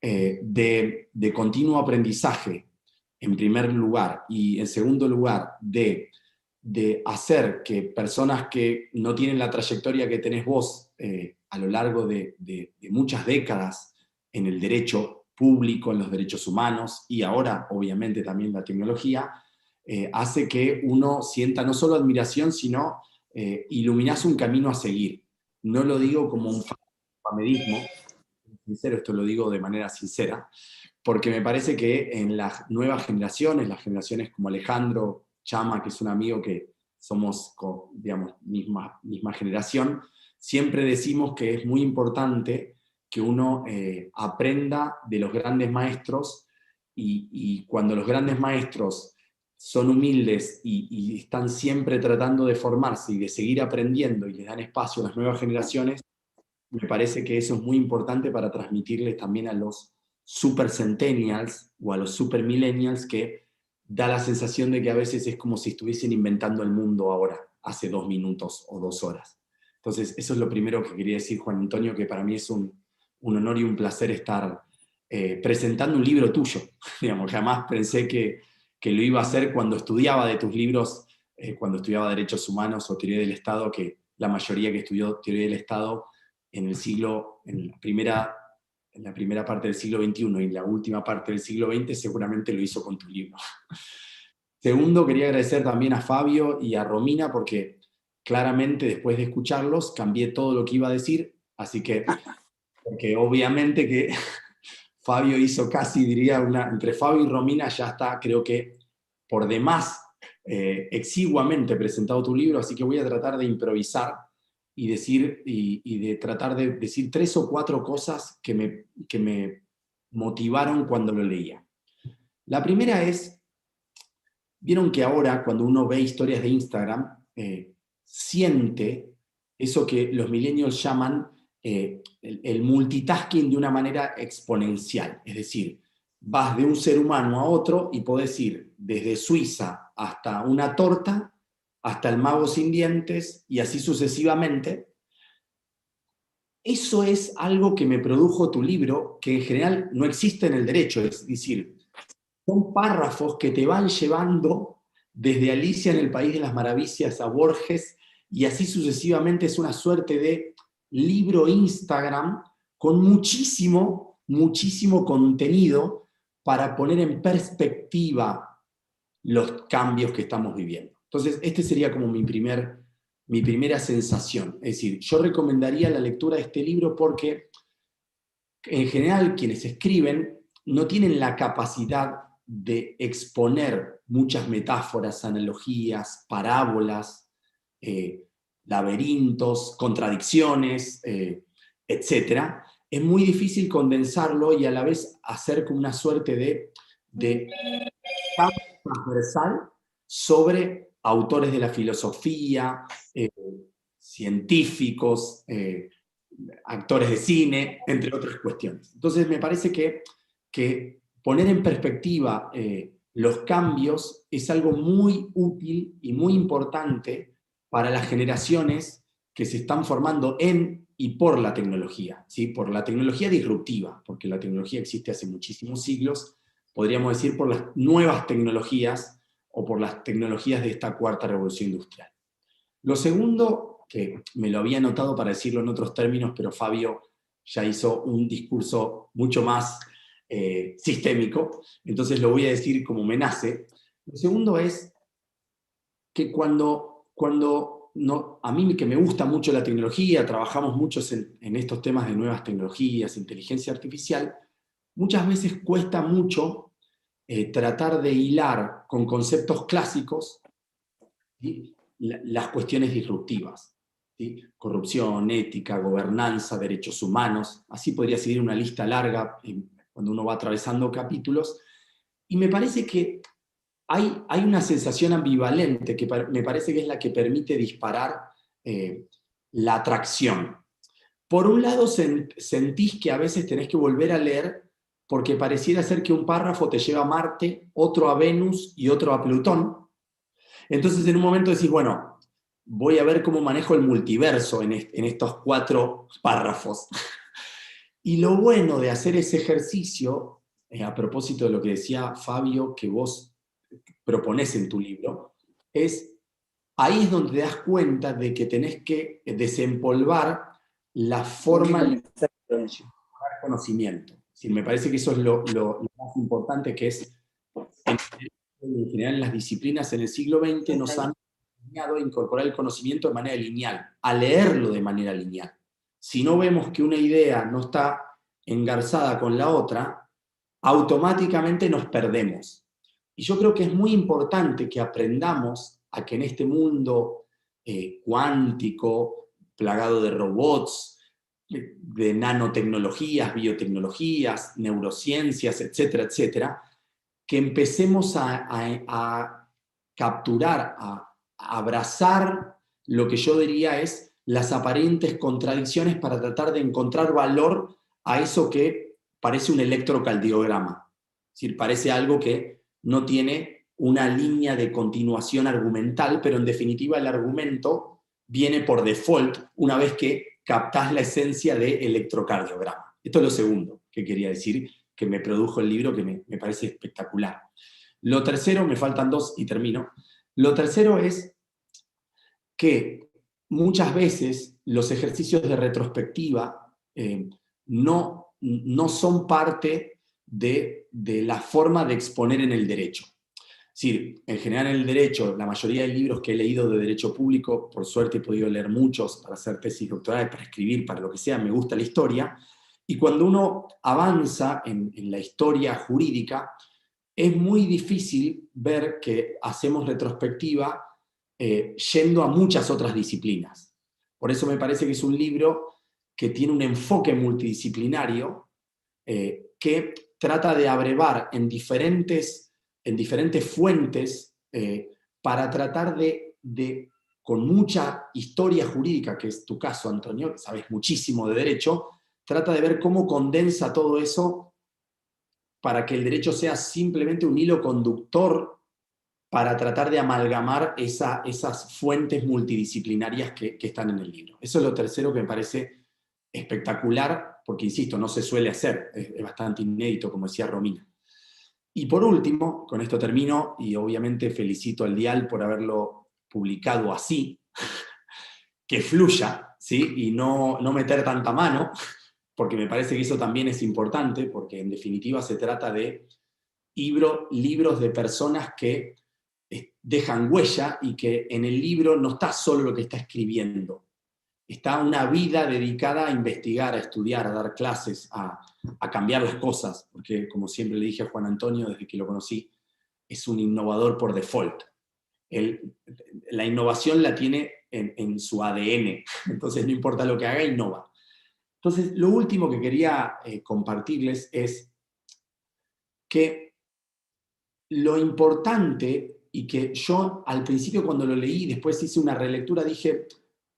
de continuo aprendizaje, en primer lugar, y en segundo lugar, de hacer que personas que no tienen la trayectoria que tenés vos a lo largo de muchas décadas en el derecho público, en los derechos humanos, y ahora, obviamente, también la tecnología, hace que uno sienta no solo admiración, sino iluminás un camino a seguir. No lo digo como un famedismo, sincero, esto lo digo de manera sincera, porque me parece que en las nuevas generaciones, las generaciones como Alejandro Chama, que es un amigo que somos, digamos, misma generación, siempre decimos que es muy importante que uno aprenda de los grandes maestros, y cuando los grandes maestros son humildes y están siempre tratando de formarse y de seguir aprendiendo y les dan espacio a las nuevas generaciones, me parece que eso es muy importante para transmitirles también a los super centennials o a los super millennials, que da la sensación de que a veces es como si estuviesen inventando el mundo ahora, hace 2 minutos o 2 horas. Entonces, eso es lo primero que quería decir, Juan Antonio, que para mí es un honor y un placer estar presentando un libro tuyo. Digamos, jamás pensé que lo iba a hacer cuando estudiaba de tus libros, cuando estudiaba Derechos Humanos o Teoría del Estado, que la mayoría que estudió Teoría del Estado en la primera parte del siglo XXI y la última parte del siglo XX seguramente lo hizo con tu libro. Segundo, quería agradecer también a Fabio y a Romina, porque claramente después de escucharlos cambié todo lo que iba a decir, así que, porque obviamente que Fabio hizo casi, diría, entre Fabio y Romina ya está, creo que por demás, exiguamente presentado tu libro, así que voy a tratar de improvisar y de tratar de decir 3 o 4 cosas que me motivaron cuando lo leía. La primera es, vieron que ahora cuando uno ve historias de Instagram, siente eso que los millennials llaman el multitasking de una manera exponencial. Es decir, vas de un ser humano a otro y podés ir desde Suiza hasta una torta, hasta el mago sin dientes, y así sucesivamente. Eso es algo que me produjo tu libro, que en general no existe en el derecho, es decir, son párrafos que te van llevando desde Alicia en el País de las Maravillas a Borges, y así sucesivamente. Es una suerte de libro Instagram con muchísimo, muchísimo contenido para poner en perspectiva los cambios que estamos viviendo. Entonces, este sería como mi primera sensación. Es decir, yo recomendaría la lectura de este libro porque, en general, quienes escriben no tienen la capacidad de exponer muchas metáforas, analogías, parábolas, laberintos, contradicciones, etc. Es muy difícil condensarlo y a la vez hacer como una suerte de campo transversal sobre autores de la filosofía, científicos, actores de cine, entre otras cuestiones. Entonces me parece que poner en perspectiva los cambios es algo muy útil y muy importante para las generaciones que se están formando en y por la tecnología, ¿sí? Por la tecnología disruptiva, porque la tecnología existe hace muchísimos siglos, podríamos decir por las nuevas tecnologías o por las tecnologías de esta cuarta revolución industrial. Lo segundo, que me lo había anotado para decirlo en otros términos, pero Fabio ya hizo un discurso mucho más sistémico, entonces lo voy a decir como me nace. Lo segundo es que a mí que me gusta mucho la tecnología, trabajamos muchos en estos temas de nuevas tecnologías, inteligencia artificial, muchas veces cuesta mucho tratar de hilar con conceptos clásicos, ¿sí?, las cuestiones disruptivas, ¿sí? Corrupción, ética, gobernanza, derechos humanos, así podría seguir una lista larga cuando uno va atravesando capítulos, y me parece que hay una sensación ambivalente que me parece que es la que permite disparar la atracción. Por un lado sentís que a veces tenés que volver a leer porque pareciera ser que un párrafo te lleva a Marte, otro a Venus y otro a Plutón. Entonces en un momento decís, bueno, voy a ver cómo manejo el multiverso en estos 4 párrafos. Y lo bueno de hacer ese ejercicio, a propósito de lo que decía Fabio, que vos proponés en tu libro, ahí es donde te das cuenta de que tenés que desempolvar la forma de conocimiento. Sí, me parece que eso es lo más importante, que es, en general en las disciplinas en el siglo XX nos han enseñado a incorporar el conocimiento de manera lineal, a leerlo de manera lineal. Si no vemos que una idea no está engarzada con la otra, automáticamente nos perdemos. Y yo creo que es muy importante que aprendamos a que en este mundo cuántico, plagado de robots, de nanotecnologías, biotecnologías, neurociencias, etcétera, etcétera, que empecemos a capturar, a abrazar lo que yo diría es las aparentes contradicciones para tratar de encontrar valor a eso que parece un electrocardiograma. Es decir, parece algo que no tiene una línea de continuación argumental, pero en definitiva el argumento viene por default una vez que captás la esencia de electrocardiograma. Esto es lo segundo que quería decir, que me produjo el libro, que me parece espectacular. Lo tercero, me faltan 2 y termino. Lo tercero es que muchas veces los ejercicios de retrospectiva no son parte de la forma de exponer en el derecho. Es decir, en general en el derecho, la mayoría de libros que he leído de derecho público, por suerte he podido leer muchos para hacer tesis doctorales, para escribir, para lo que sea, me gusta la historia, y cuando uno avanza en la historia jurídica, es muy difícil ver que hacemos retrospectiva yendo a muchas otras disciplinas. Por eso me parece que es un libro que tiene un enfoque multidisciplinario que trata de abrevar en diferentes fuentes para tratar de, con mucha historia jurídica, que es tu caso, Antonio, que sabes muchísimo de derecho, trata de ver cómo condensa todo eso para que el derecho sea simplemente un hilo conductor para tratar de amalgamar esas fuentes multidisciplinarias que están en el libro. Eso es lo tercero que me parece espectacular, porque insisto, no se suele hacer, es bastante inédito, como decía Romina. Y por último, con esto termino, y obviamente felicito al Dial por haberlo publicado así, que fluya, ¿sí? Y no meter tanta mano, porque me parece que eso también es importante, porque en definitiva se trata de libros de personas que dejan huella y que en el libro no está solo lo que está escribiendo, está una vida dedicada a investigar, a estudiar, a dar clases, a cambiar las cosas, porque como siempre le dije a Juan Antonio desde que lo conocí, es un innovador por default. La innovación la tiene en su ADN, entonces no importa lo que haga, innova. Entonces, lo último que quería compartirles es que lo importante, y que yo al principio cuando lo leí, después hice una relectura, dije,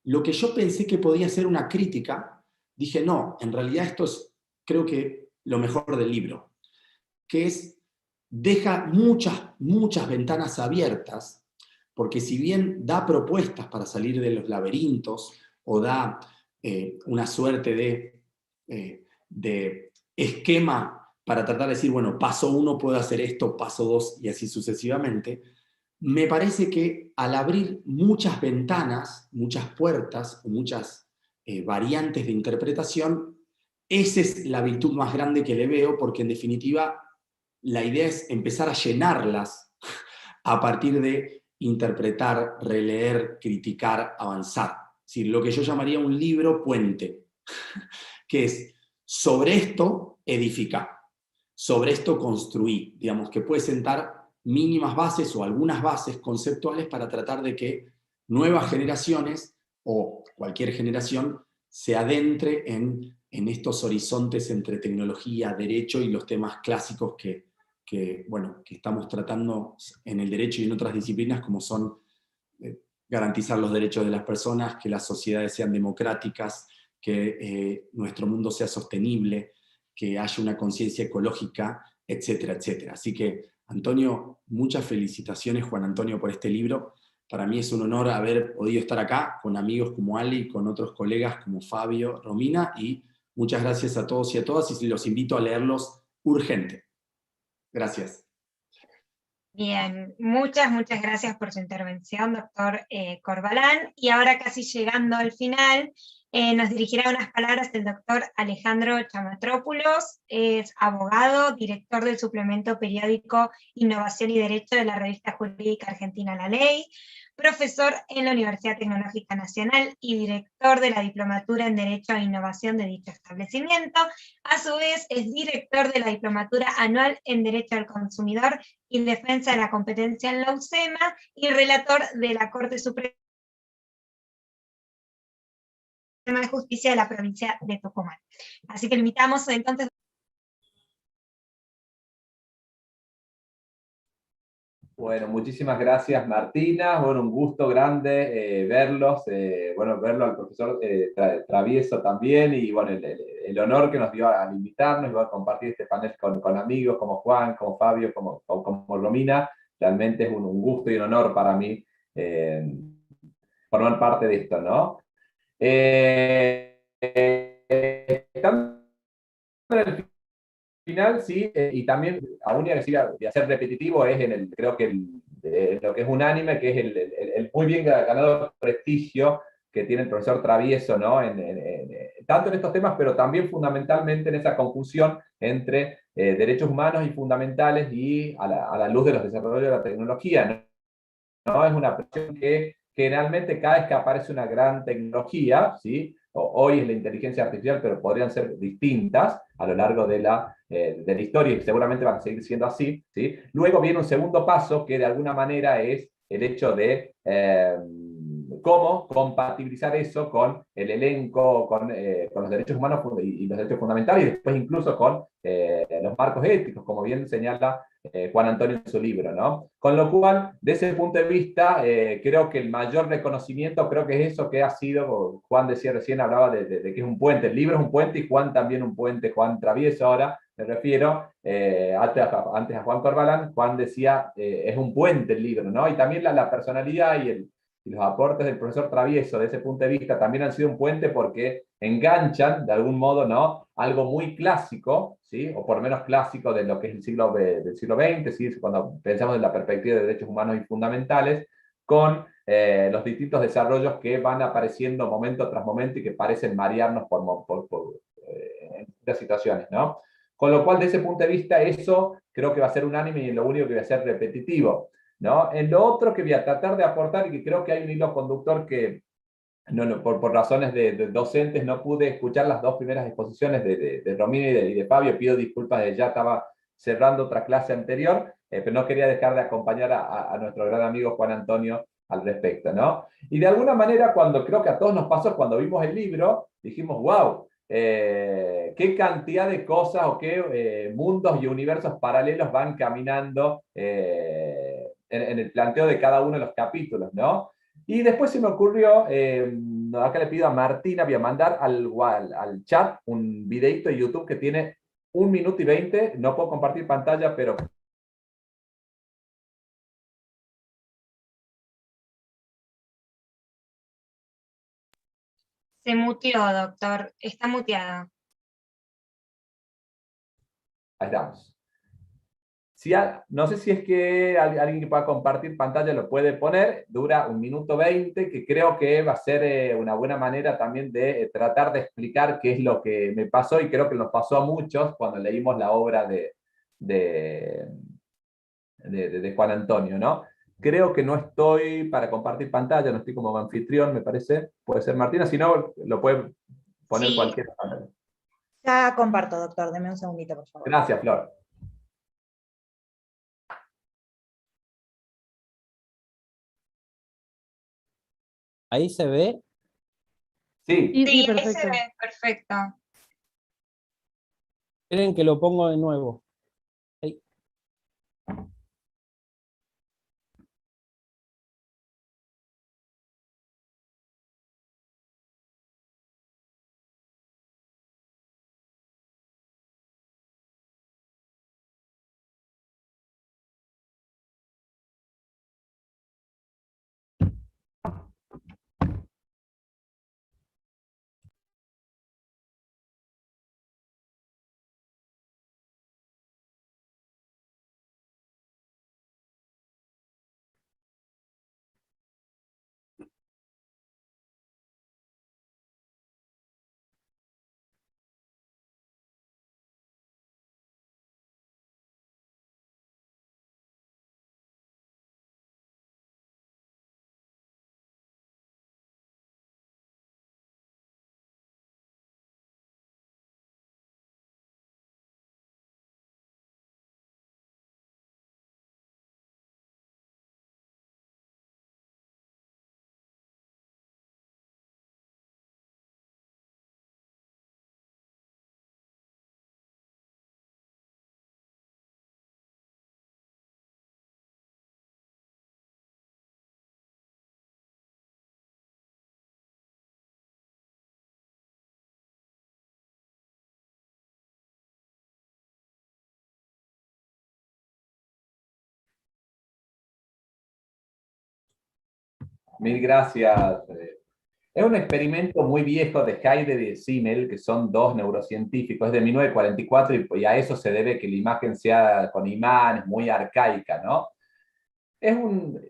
lo que yo pensé que podía ser una crítica, dije, no, en realidad esto es, creo que, lo mejor del libro, que es, deja muchas ventanas abiertas, porque si bien da propuestas para salir de los laberintos, o da una suerte de esquema para tratar de decir, bueno, paso 1 puedo hacer esto, paso 2 y así sucesivamente, me parece que al abrir muchas ventanas, muchas puertas, o muchas variantes de interpretación, esa es la virtud más grande que le veo, porque en definitiva la idea es empezar a llenarlas a partir de interpretar, releer, criticar, avanzar. Es decir, lo que yo llamaría un libro puente, que es sobre esto edificar, sobre esto construir, digamos, que puede sentar mínimas bases o algunas bases conceptuales para tratar de que nuevas generaciones o cualquier generación se adentre en estos horizontes entre tecnología, derecho y los temas clásicos que estamos tratando en el derecho y en otras disciplinas, como son garantizar los derechos de las personas, que las sociedades sean democráticas, que nuestro mundo sea sostenible, que haya una conciencia ecológica, etcétera, etcétera. Así que, Antonio, muchas felicitaciones, Juan Antonio, por este libro. Para mí es un honor haber podido estar acá con amigos como Ali, con otros colegas como Fabio, Romina, y muchas gracias a todos y a todas, y los invito a leerlos urgente. Gracias. Bien, muchas gracias por su intervención, doctor Corbalán. Y ahora casi llegando al final, nos dirigirá unas palabras el doctor Alejandro Chamatrópulos, es abogado, director del suplemento periódico Innovación y Derecho de la revista jurídica argentina La Ley, profesor en la Universidad Tecnológica Nacional y director de la Diplomatura en Derecho e Innovación de dicho establecimiento. A su vez, es director de la Diplomatura Anual en Derecho al Consumidor y Defensa de la Competencia en la UCEMA y relator de la Corte Suprema de Justicia de la provincia de Tucumán. Así que lo invitamos entonces. Bueno, muchísimas gracias, Martina. Bueno, un gusto grande verlos. Bueno, verlo al profesor Travieso también, y bueno, el honor que nos dio al invitarnos y a compartir este panel con amigos como Juan, como Fabio, como Romina. Realmente es un gusto y un honor para mí formar parte de esto, ¿no? Estando en el final, sí, y también, aún de hacer repetitivo, es creo que lo que es unánime, que es el muy bien ganado prestigio que tiene el profesor Travieso, ¿no? Tanto en estos temas, pero también fundamentalmente en esa confusión entre derechos humanos y fundamentales y a la luz de los desarrollos de la tecnología, ¿no? Es una presión que generalmente cada vez que aparece una gran tecnología, ¿sí? Hoy es la inteligencia artificial, pero podrían ser distintas a lo largo de la historia, y seguramente van a seguir siendo así, ¿sí? Luego viene un segundo paso, que de alguna manera es el hecho de cómo compatibilizar eso con el elenco, con los derechos humanos y los derechos fundamentales, y después incluso con los marcos éticos, como bien señala Juan Antonio en su libro, ¿no? Con lo cual, desde ese punto de vista, creo que el mayor reconocimiento, creo que es eso que ha sido, Juan decía recién, hablaba de que es un puente, el libro es un puente y Juan también un puente, Juan Travieso ahora, me refiero, antes a Juan Corbalán, Juan decía, es un puente el libro, ¿no? Y también la personalidad y los aportes del profesor Travieso, de ese punto de vista, también han sido un puente porque enganchan, de algún modo, ¿no? Algo muy clásico, ¿sí? O por lo menos clásico de lo que es el del siglo XX, ¿sí? Cuando pensamos en la perspectiva de derechos humanos y fundamentales, con los distintos desarrollos que van apareciendo momento tras momento y que parecen marearnos en distintas situaciones, ¿no? Con lo cual, desde ese punto de vista, eso creo que va a ser unánime y lo único que va a ser repetitivo, ¿no? En lo otro que voy a tratar de aportar, y que creo que hay un hilo conductor que por razones de docentes no pude escuchar las dos primeras exposiciones de Romina y de Fabio, pido disculpas, ya estaba cerrando otra clase anterior, pero no quería dejar de acompañar a nuestro gran amigo Juan Antonio al respecto, ¿no? Y de alguna manera, cuando creo que a todos nos pasó, cuando vimos el libro, dijimos, wow, qué cantidad de cosas o qué mundos y universos paralelos van caminando en el planteo de cada uno de los capítulos, ¿no? Y después se me ocurrió, acá le pido a Martina, voy a mandar al chat un videito de YouTube que tiene 1 minuto y 20, no puedo compartir pantalla, pero... Se muteó, doctor. Está muteado. Ahí estamos. No sé si es que alguien que pueda compartir pantalla lo puede poner, dura 1 minuto 20, que creo que va a ser una buena manera también de tratar de explicar qué es lo que me pasó, y creo que nos pasó a muchos cuando leímos la obra de Juan Antonio, ¿no? Creo que no estoy para compartir pantalla, no estoy como anfitrión, me parece. Puede ser Martina, si no, lo puede poner Sí. cualquier pantalla. Ya comparto, doctor, deme un segundito, por favor. Gracias, Flor. ¿Ahí se ve? Sí. Sí, Sí, sí, ahí se perfecto. ve, perfecto. Esperen que lo pongo de nuevo. Ahí. Mil gracias. Es un experimento muy viejo de Heide y Simmel, que son dos neurocientíficos, es de 1944, y a eso se debe que la imagen sea con imanes, muy arcaica, ¿no?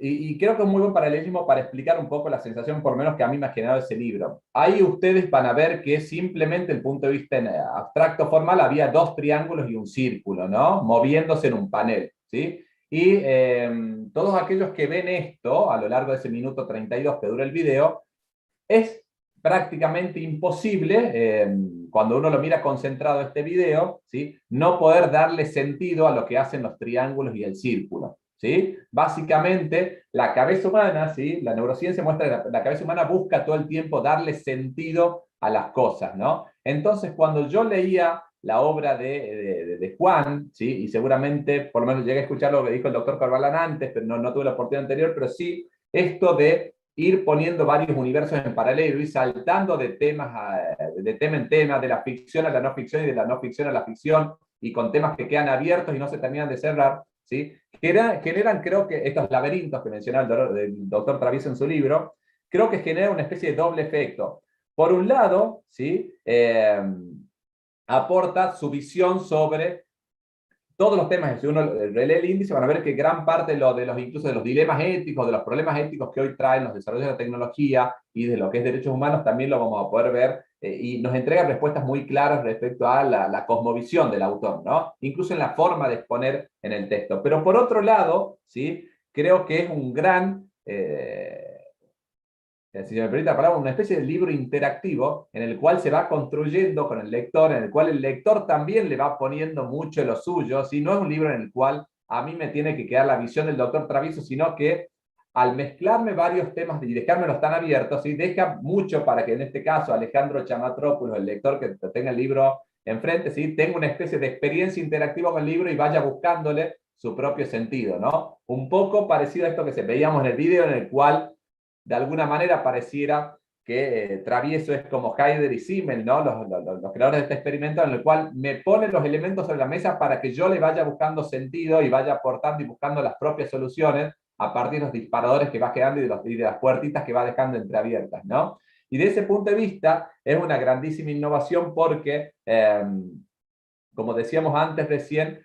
Y creo que es muy buen paralelismo para explicar un poco la sensación, por lo menos que a mí me ha generado ese libro. Ahí ustedes van a ver que simplemente el punto de vista abstracto formal había 2 triángulos y un círculo, ¿no? Moviéndose en un panel, ¿sí? Y todos aquellos que ven esto a lo largo de ese minuto 32 que dura el video, es prácticamente imposible, cuando uno lo mira concentrado este video, ¿sí? No poder darle sentido a lo que hacen los triángulos y el círculo, ¿sí? Básicamente, la cabeza humana, ¿sí? La neurociencia muestra que la cabeza humana busca todo el tiempo darle sentido a las cosas, ¿no? Entonces, cuando yo leía la obra de Juan, ¿sí? Y seguramente, por lo menos llegué a escuchar lo que dijo el doctor Corbalán antes, pero no tuve la oportunidad anterior, pero sí esto de ir poniendo varios universos en paralelo, ir saltando de de tema en tema, de la ficción a la no ficción y de la no ficción a la ficción, y con temas que quedan abiertos y no se terminan de cerrar, ¿sí? Generan, creo que estos laberintos que menciona el doctor Travieso en su libro, creo que genera una especie de doble efecto. Por un lado, ¿sí? Aporta su visión sobre todos los temas. Si uno relee el índice, van a ver que gran parte incluso de los dilemas éticos, de los problemas éticos que hoy traen los desarrollos de la tecnología y de lo que es derechos humanos, también lo vamos a poder ver, y nos entrega respuestas muy claras respecto a la cosmovisión del autor, ¿no? Incluso en la forma de exponer en el texto. Pero por otro lado, ¿sí? Creo que es un gran... si me permite la palabra, una especie de libro interactivo en el cual se va construyendo con el lector, en el cual el lector también le va poniendo mucho de lo suyo, ¿sí? No es un libro en el cual a mí me tiene que quedar la visión del doctor Travieso, sino que al mezclarme varios temas y dejármelos tan abiertos, ¿sí? Deja mucho para que en este caso Alejandro Chamatrópulos, el lector que tenga el libro enfrente, ¿sí? Tenga una especie de experiencia interactiva con el libro y vaya buscándole su propio sentido, ¿no? Un poco parecido a esto que veíamos en el video, en el cual de alguna manera pareciera que Travieso es como Heider y Simmel, ¿no? Los creadores de este experimento, en el cual me ponen los elementos sobre la mesa para que yo le vaya buscando sentido y vaya aportando y buscando las propias soluciones a partir de los disparadores que va quedando y de las puertitas que va dejando entreabiertas, ¿no? Y de ese punto de vista es una grandísima innovación porque, como decíamos antes recién,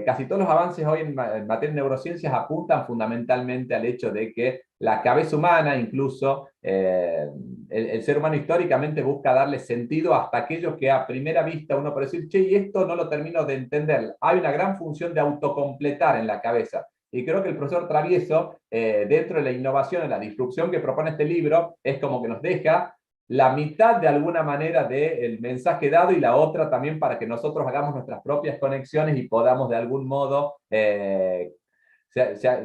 casi todos los avances hoy en materia de neurociencias apuntan fundamentalmente al hecho de que la cabeza humana, incluso el ser humano históricamente busca darle sentido hasta aquello que a primera vista uno puede decir, che, y esto no lo termino de entender. Hay una gran función de autocompletar en la cabeza. Y creo que el profesor Travieso, dentro de la innovación, en la disrupción que propone este libro, es como que nos deja la mitad de alguna manera del mensaje dado y la otra también para que nosotros hagamos nuestras propias conexiones y podamos de algún modo,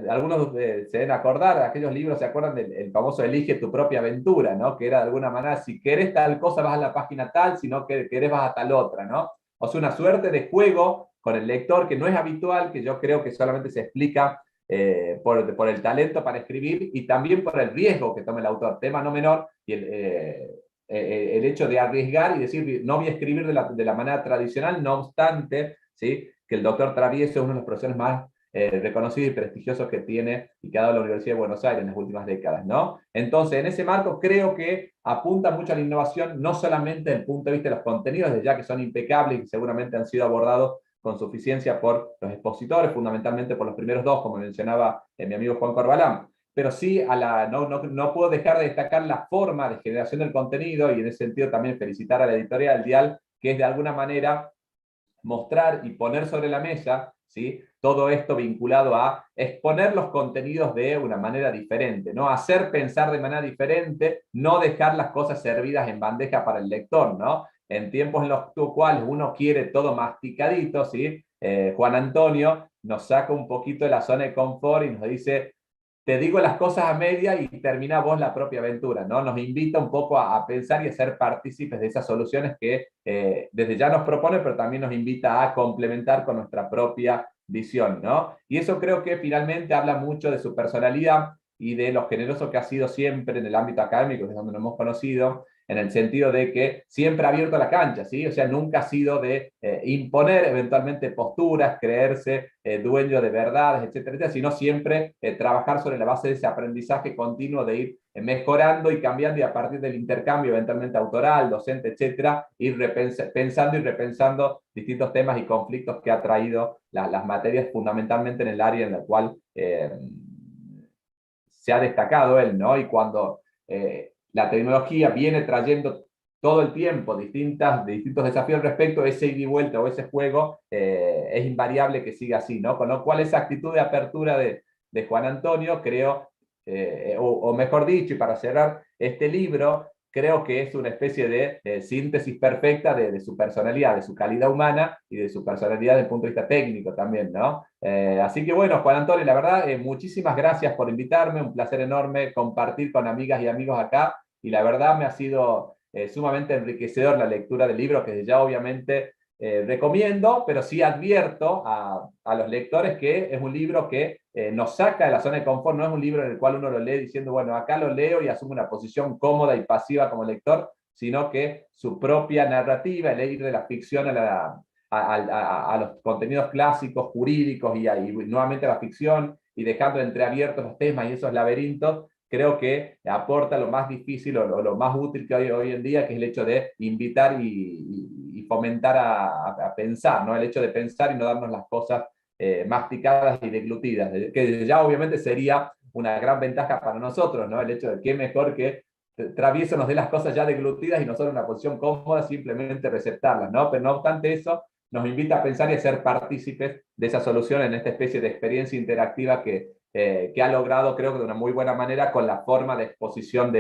algunos se deben acordar, aquellos libros se acuerdan del famoso Elige tu propia aventura, ¿no? Que era de alguna manera, si querés tal cosa vas a la página tal, si no querés vas a tal otra, ¿no? O sea, una suerte de juego con el lector que no es habitual, que yo creo que solamente se explica por el talento para escribir y también por el riesgo que toma el autor, tema no menor, y el hecho de arriesgar y decir, no voy a escribir de la manera tradicional, no obstante, ¿sí? Que el doctor Travieso es uno de los profesores más reconocidos y prestigiosos que tiene y que ha dado la Universidad de Buenos Aires en las últimas décadas, ¿no? Entonces, en ese marco creo que apunta mucho a la innovación, no solamente desde el punto de vista de los contenidos, desde ya que son impecables y seguramente han sido abordados con suficiencia por los expositores, fundamentalmente por los primeros dos, como mencionaba mi amigo Juan Corbalán, pero sí no puedo dejar de destacar la forma de generación del contenido y en ese sentido también felicitar a la editorial Dial, que es de alguna manera mostrar y poner sobre la mesa, ¿sí? Todo esto vinculado a exponer los contenidos de una manera diferente, ¿no? Hacer pensar de manera diferente, no dejar las cosas servidas en bandeja para el lector, ¿no? En tiempos en los cuales uno quiere todo masticadito, ¿sí? Juan Antonio nos saca un poquito de la zona de confort y nos dice, te digo las cosas a media y termina vos la propia aventura, ¿no? Nos invita un poco a pensar y a ser partícipes de esas soluciones que desde ya nos propone, pero también nos invita a complementar con nuestra propia visión, ¿no? Y eso creo que finalmente habla mucho de su personalidad y de lo generoso que ha sido siempre en el ámbito académico, que es donde nos hemos conocido, en el sentido de que siempre ha abierto la cancha, ¿sí? O sea, nunca ha sido de imponer eventualmente posturas, creerse dueño de verdades, etcétera, etcétera, sino siempre trabajar sobre la base de ese aprendizaje continuo de ir mejorando y cambiando y a partir del intercambio eventualmente autoral, docente, etcétera, ir pensando y repensando distintos temas y conflictos que ha traído las materias fundamentalmente en el área en la cual se ha destacado él, ¿no? Y cuando la tecnología viene trayendo todo el tiempo distintos desafíos al respecto, ese ida y vuelta o ese juego es invariable que siga así, ¿no? Con lo cual esa actitud de apertura de Juan Antonio, creo, o mejor dicho, y para cerrar, este libro creo que es una especie de síntesis perfecta de su personalidad, de su calidad humana y de su personalidad desde el punto de vista técnico también, ¿no? Así que bueno, Juan Antonio, la verdad, muchísimas gracias por invitarme, un placer enorme compartir con amigas y amigos acá, y la verdad me ha sido sumamente enriquecedor la lectura del libro, que ya obviamente recomiendo, pero sí advierto a los lectores que es un libro que nos saca de la zona de confort, no es un libro en el cual uno lo lee diciendo, bueno, acá lo leo y asumo una posición cómoda y pasiva como lector, sino que su propia narrativa, el ir de la ficción a los contenidos clásicos, jurídicos y nuevamente a la ficción, y dejando entreabiertos los temas y esos laberintos, creo que aporta lo más difícil o lo más útil que hay hoy en día, que es el hecho de invitar y fomentar a pensar, ¿no? El hecho de pensar y no darnos las cosas masticadas y deglutidas, que ya obviamente sería una gran ventaja para nosotros, ¿no? El hecho de que mejor que Travieso nos dé las cosas ya deglutidas y nosotros en una posición cómoda simplemente receptarlas, ¿no? Pero no obstante eso, nos invita a pensar y a ser partícipes de esa solución en esta especie de experiencia interactiva que ha logrado, creo que de una muy buena manera, con la forma de exposición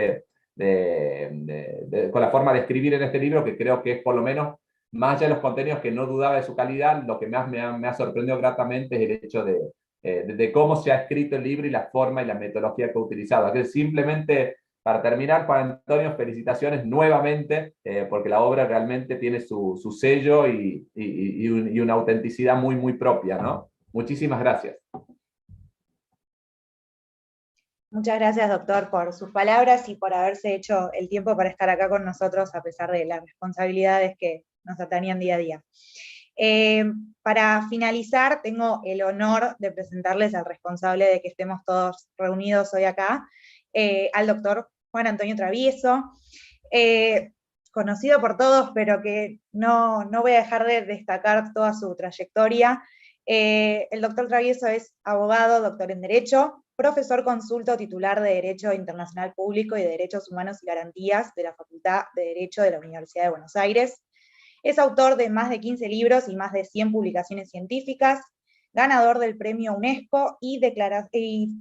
con la forma de escribir en este libro, que creo que es por lo menos, más allá de los contenidos que no dudaba de su calidad, lo que más me ha sorprendido gratamente es el hecho de cómo se ha escrito el libro y la forma y la metodología que ha utilizado. Así que simplemente, para terminar, Juan Antonio, felicitaciones nuevamente, porque la obra realmente tiene su sello y una autenticidad muy, muy propia, ¿no? Muchísimas gracias. Muchas gracias, doctor, por sus palabras y por haberse hecho el tiempo para estar acá con nosotros, a pesar de las responsabilidades que nos atañían día a día. Para finalizar, tengo el honor de presentarles al responsable de que estemos todos reunidos hoy acá, al doctor Juan Antonio Travieso, conocido por todos, pero que no voy a dejar de destacar toda su trayectoria. El doctor Travieso es abogado, doctor en Derecho, profesor consulto titular de Derecho Internacional Público y de Derechos Humanos y Garantías de la Facultad de Derecho de la Universidad de Buenos Aires. Es autor de más de 15 libros y más de 100 publicaciones científicas, ganador del premio UNESCO y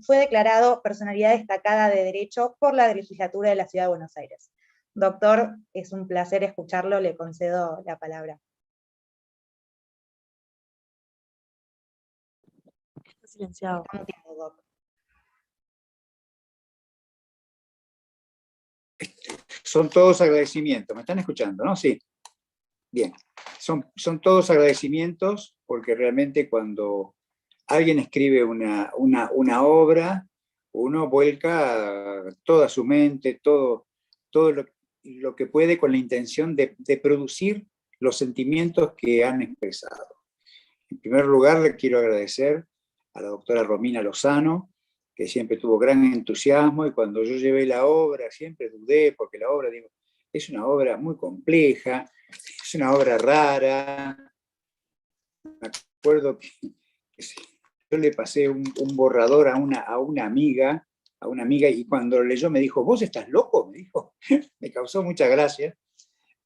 fue declarado personalidad destacada de Derecho por la Legislatura de la Ciudad de Buenos Aires. Doctor, es un placer escucharlo, le concedo la palabra. Está silenciado. Está muteado, doc. Son todos agradecimientos. ¿Me están escuchando, no? Sí. Bien. Son todos agradecimientos porque realmente cuando alguien escribe una obra, uno vuelca toda su mente, todo lo que puede con la intención de producir los sentimientos que han expresado. En primer lugar, le quiero agradecer a la doctora Romina Lozano, que siempre tuvo gran entusiasmo, y cuando yo llevé la obra siempre dudé, porque la obra, digo, es una obra muy compleja, es una obra rara. Me acuerdo que yo le pasé un borrador a una amiga, y cuando lo leyó me dijo, ¿vos estás loco? Me dijo, me causó mucha gracia,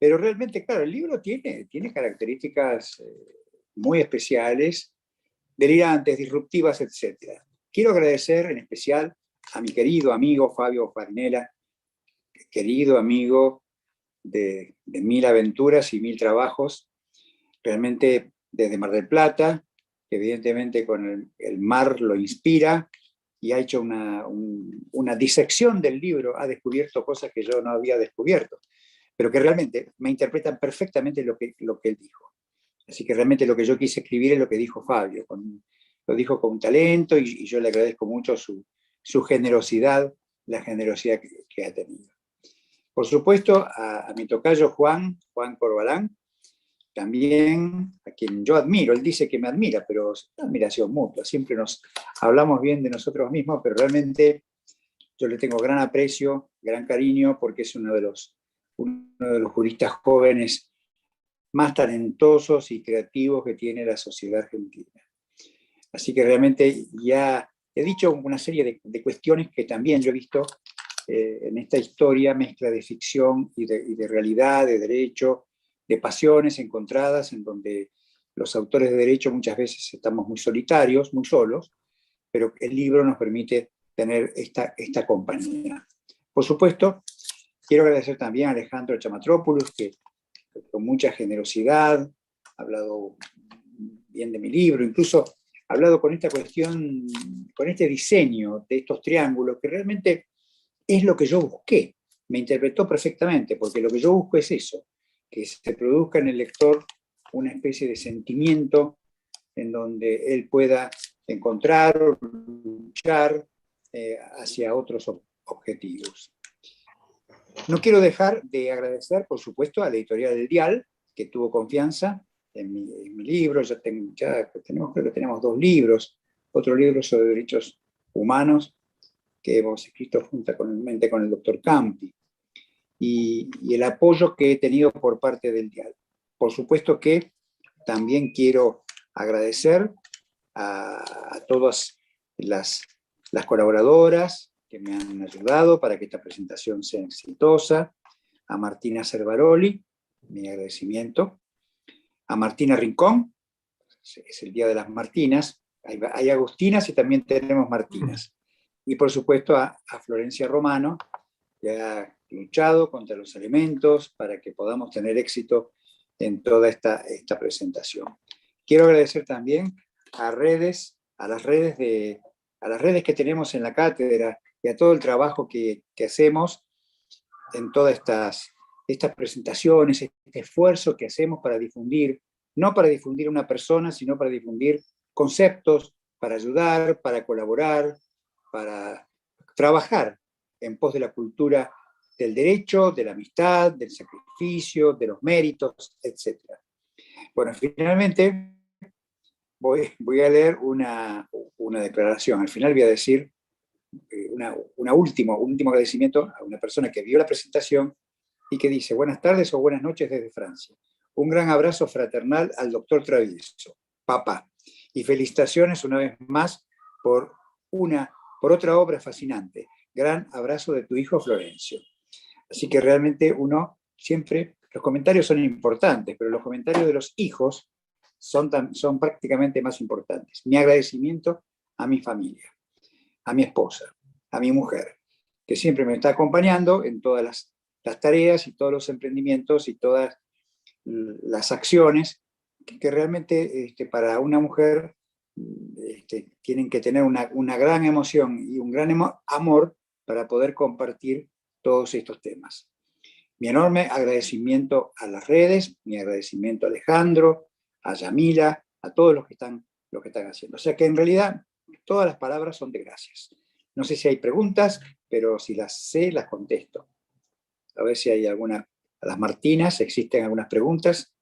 pero realmente, claro, el libro tiene características muy especiales, delirantes, disruptivas, etc. Quiero agradecer en especial a mi querido amigo Fabio Farinella, querido amigo de mil aventuras y mil trabajos, realmente desde Mar del Plata, que evidentemente con el mar lo inspira, y ha hecho una disección del libro, ha descubierto cosas que yo no había descubierto, pero que realmente me interpretan perfectamente lo que él dijo. Así que realmente lo que yo quise escribir es lo que dijo Fabio, lo dijo con talento, y yo le agradezco mucho su generosidad, la generosidad que ha tenido. Por supuesto, a mi tocayo Juan Corbalán, también a quien yo admiro. Él dice que me admira, pero es una admiración mutua. Siempre nos hablamos bien de nosotros mismos, pero realmente yo le tengo gran aprecio, gran cariño, porque es uno de los juristas jóvenes más talentosos y creativos que tiene la sociedad argentina. Así que realmente ya he dicho una serie de cuestiones que también yo he visto en esta historia, mezcla de ficción y de realidad, de derecho, de pasiones encontradas, en donde los autores de derecho muchas veces estamos muy solitarios, muy solos, pero el libro nos permite tener esta compañía. Por supuesto, Quiero agradecer también a Alejandro Chamatropoulos, que con mucha generosidad ha hablado bien de mi libro, incluso ha hablado con esta cuestión, con este diseño de estos triángulos, que realmente es lo que yo busqué. Me interpretó perfectamente, porque lo que yo busco es eso, que se produzca en el lector una especie de sentimiento en donde él pueda encontrar o luchar hacia otros objetivos. No quiero dejar de agradecer, por supuesto, a la editorial del Dial, que tuvo confianza en mi libro. Creo que tenemos 2 libros, otro libro sobre derechos humanos que hemos escrito juntamente con el doctor Campi, y el apoyo que he tenido por parte del Dial. Por supuesto que también quiero agradecer a todas las colaboradoras que me han ayudado para que esta presentación sea exitosa, a Martina Cervaroli, mi agradecimiento, a Martina Rincón, es el Día de las Martinas, hay Agustinas y también tenemos Martinas, y por supuesto a Florencia Romano, que ha luchado contra los elementos para que podamos tener éxito en toda esta presentación. Quiero agradecer también a las redes que tenemos en la cátedra y a todo el trabajo que hacemos en todas estas presentaciones, este esfuerzo que hacemos para difundir, no para difundir una persona, sino para difundir conceptos, para ayudar, para colaborar, para trabajar en pos de la cultura del derecho, de la amistad, del sacrificio, de los méritos, etc. Bueno, finalmente voy a leer una declaración. Al final voy a decir un último agradecimiento a una persona que vio la presentación y que dice: buenas tardes o buenas noches desde Francia. Un gran abrazo fraternal al doctor Travieso, papá. Y felicitaciones una vez más por otra obra fascinante. Gran abrazo de tu hijo Florencio. Así que realmente uno siempre, los comentarios son importantes, pero los comentarios de los hijos son prácticamente más importantes. Mi agradecimiento a mi familia, a mi esposa, a mi mujer, que siempre me está acompañando en todas las tareas y todos los emprendimientos y todas las acciones que realmente para una mujer tienen que tener una gran emoción y un gran amor para poder compartir todos estos temas. Mi enorme agradecimiento a las redes, mi agradecimiento a Alejandro, a Yamila, a todos los que están haciendo. O sea que en realidad todas las palabras son de gracias. No sé si hay preguntas, pero si las sé, las contesto. A ver si hay alguna. A las Martinas, ¿existen algunas preguntas?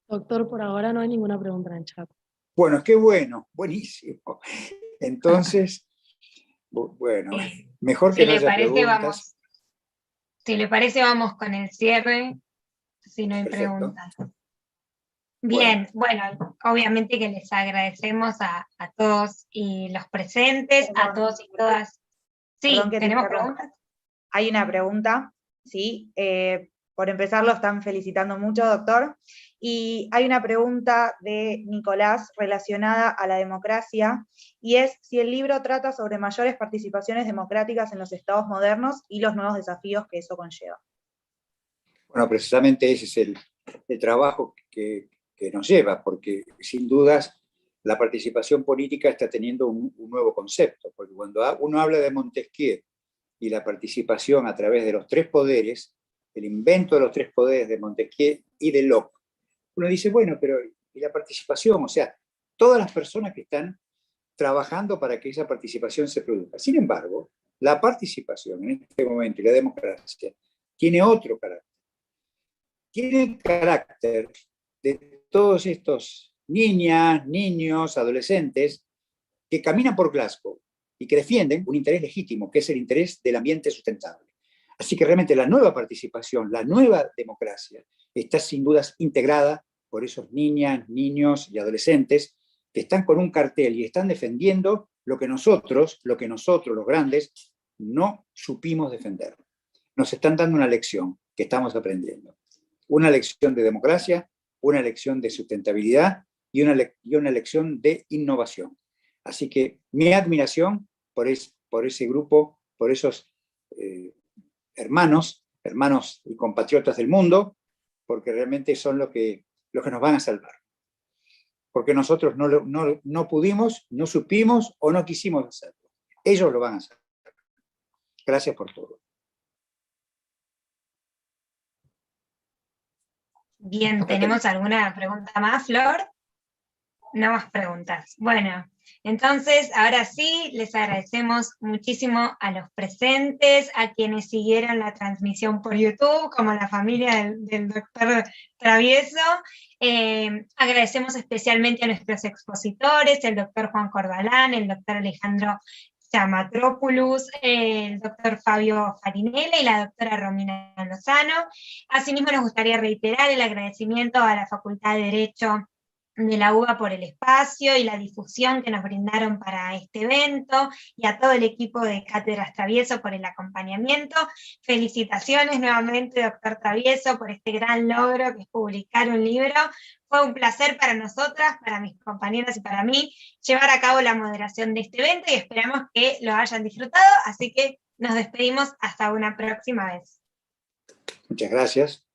Doctor, por ahora no hay ninguna pregunta en el chat. Bueno, qué bueno, buenísimo. Entonces, bueno, mejor que no haya preguntas. Si le parece, vamos con el cierre, si no hay preguntas. Bien, bueno, obviamente que les agradecemos a todos y los presentes, a todos y todas. Sí, ¿tenemos preguntas? Hay una pregunta, sí. Por empezar, lo están felicitando mucho, doctor. Y hay una pregunta de Nicolás relacionada a la democracia, y es si el libro trata sobre mayores participaciones democráticas en los estados modernos y los nuevos desafíos que eso conlleva. Bueno, precisamente ese es el trabajo que nos lleva, porque sin dudas la participación política está teniendo un nuevo concepto, porque cuando uno habla de Montesquieu y la participación a través de los 3 poderes, el invento de los 3 poderes de Montesquieu y de Locke, uno dice, bueno, pero ¿y la participación? O sea, todas las personas que están trabajando para que esa participación se produzca. Sin embargo, la participación en este momento y la democracia tiene otro carácter. Tiene el carácter de todos estos niñas, niños, adolescentes que caminan por Glasgow y que defienden un interés legítimo, que es el interés del ambiente sustentable. Así que realmente la nueva participación, la nueva democracia, está sin dudas integrada por esos niñas, niños y adolescentes que están con un cartel y están defendiendo lo que nosotros, los grandes, no supimos defender. Nos están dando una lección que estamos aprendiendo. Una lección de democracia, una lección de sustentabilidad y una lección de innovación. Así que mi admiración por ese grupo, por esos hermanos hermanos y compatriotas del mundo, porque realmente son los que nos van a salvar. Porque nosotros no pudimos, no supimos o no quisimos hacerlo. Ellos lo van a hacer. Gracias por todo. Bien, ¿tenemos alguna pregunta más, Flor? No más preguntas. Bueno, entonces, ahora sí, les agradecemos muchísimo a los presentes, a quienes siguieron la transmisión por YouTube, como la familia del doctor Travieso. Agradecemos especialmente a nuestros expositores, el doctor Juan Corbalán, el doctor Alejandro Chamatropoulos, el doctor Fabio Farinella y la doctora Romina Lozano. Asimismo, nos gustaría reiterar el agradecimiento a la Facultad de Derecho de la UBA por el espacio y la difusión que nos brindaron para este evento, y a todo el equipo de Cátedras Travieso por el acompañamiento. Felicitaciones nuevamente, doctor Travieso, por este gran logro que es publicar un libro. Fue un placer para nosotras, para mis compañeras y para mí, llevar a cabo la moderación de este evento, y esperamos que lo hayan disfrutado, así que nos despedimos hasta una próxima vez. Muchas gracias.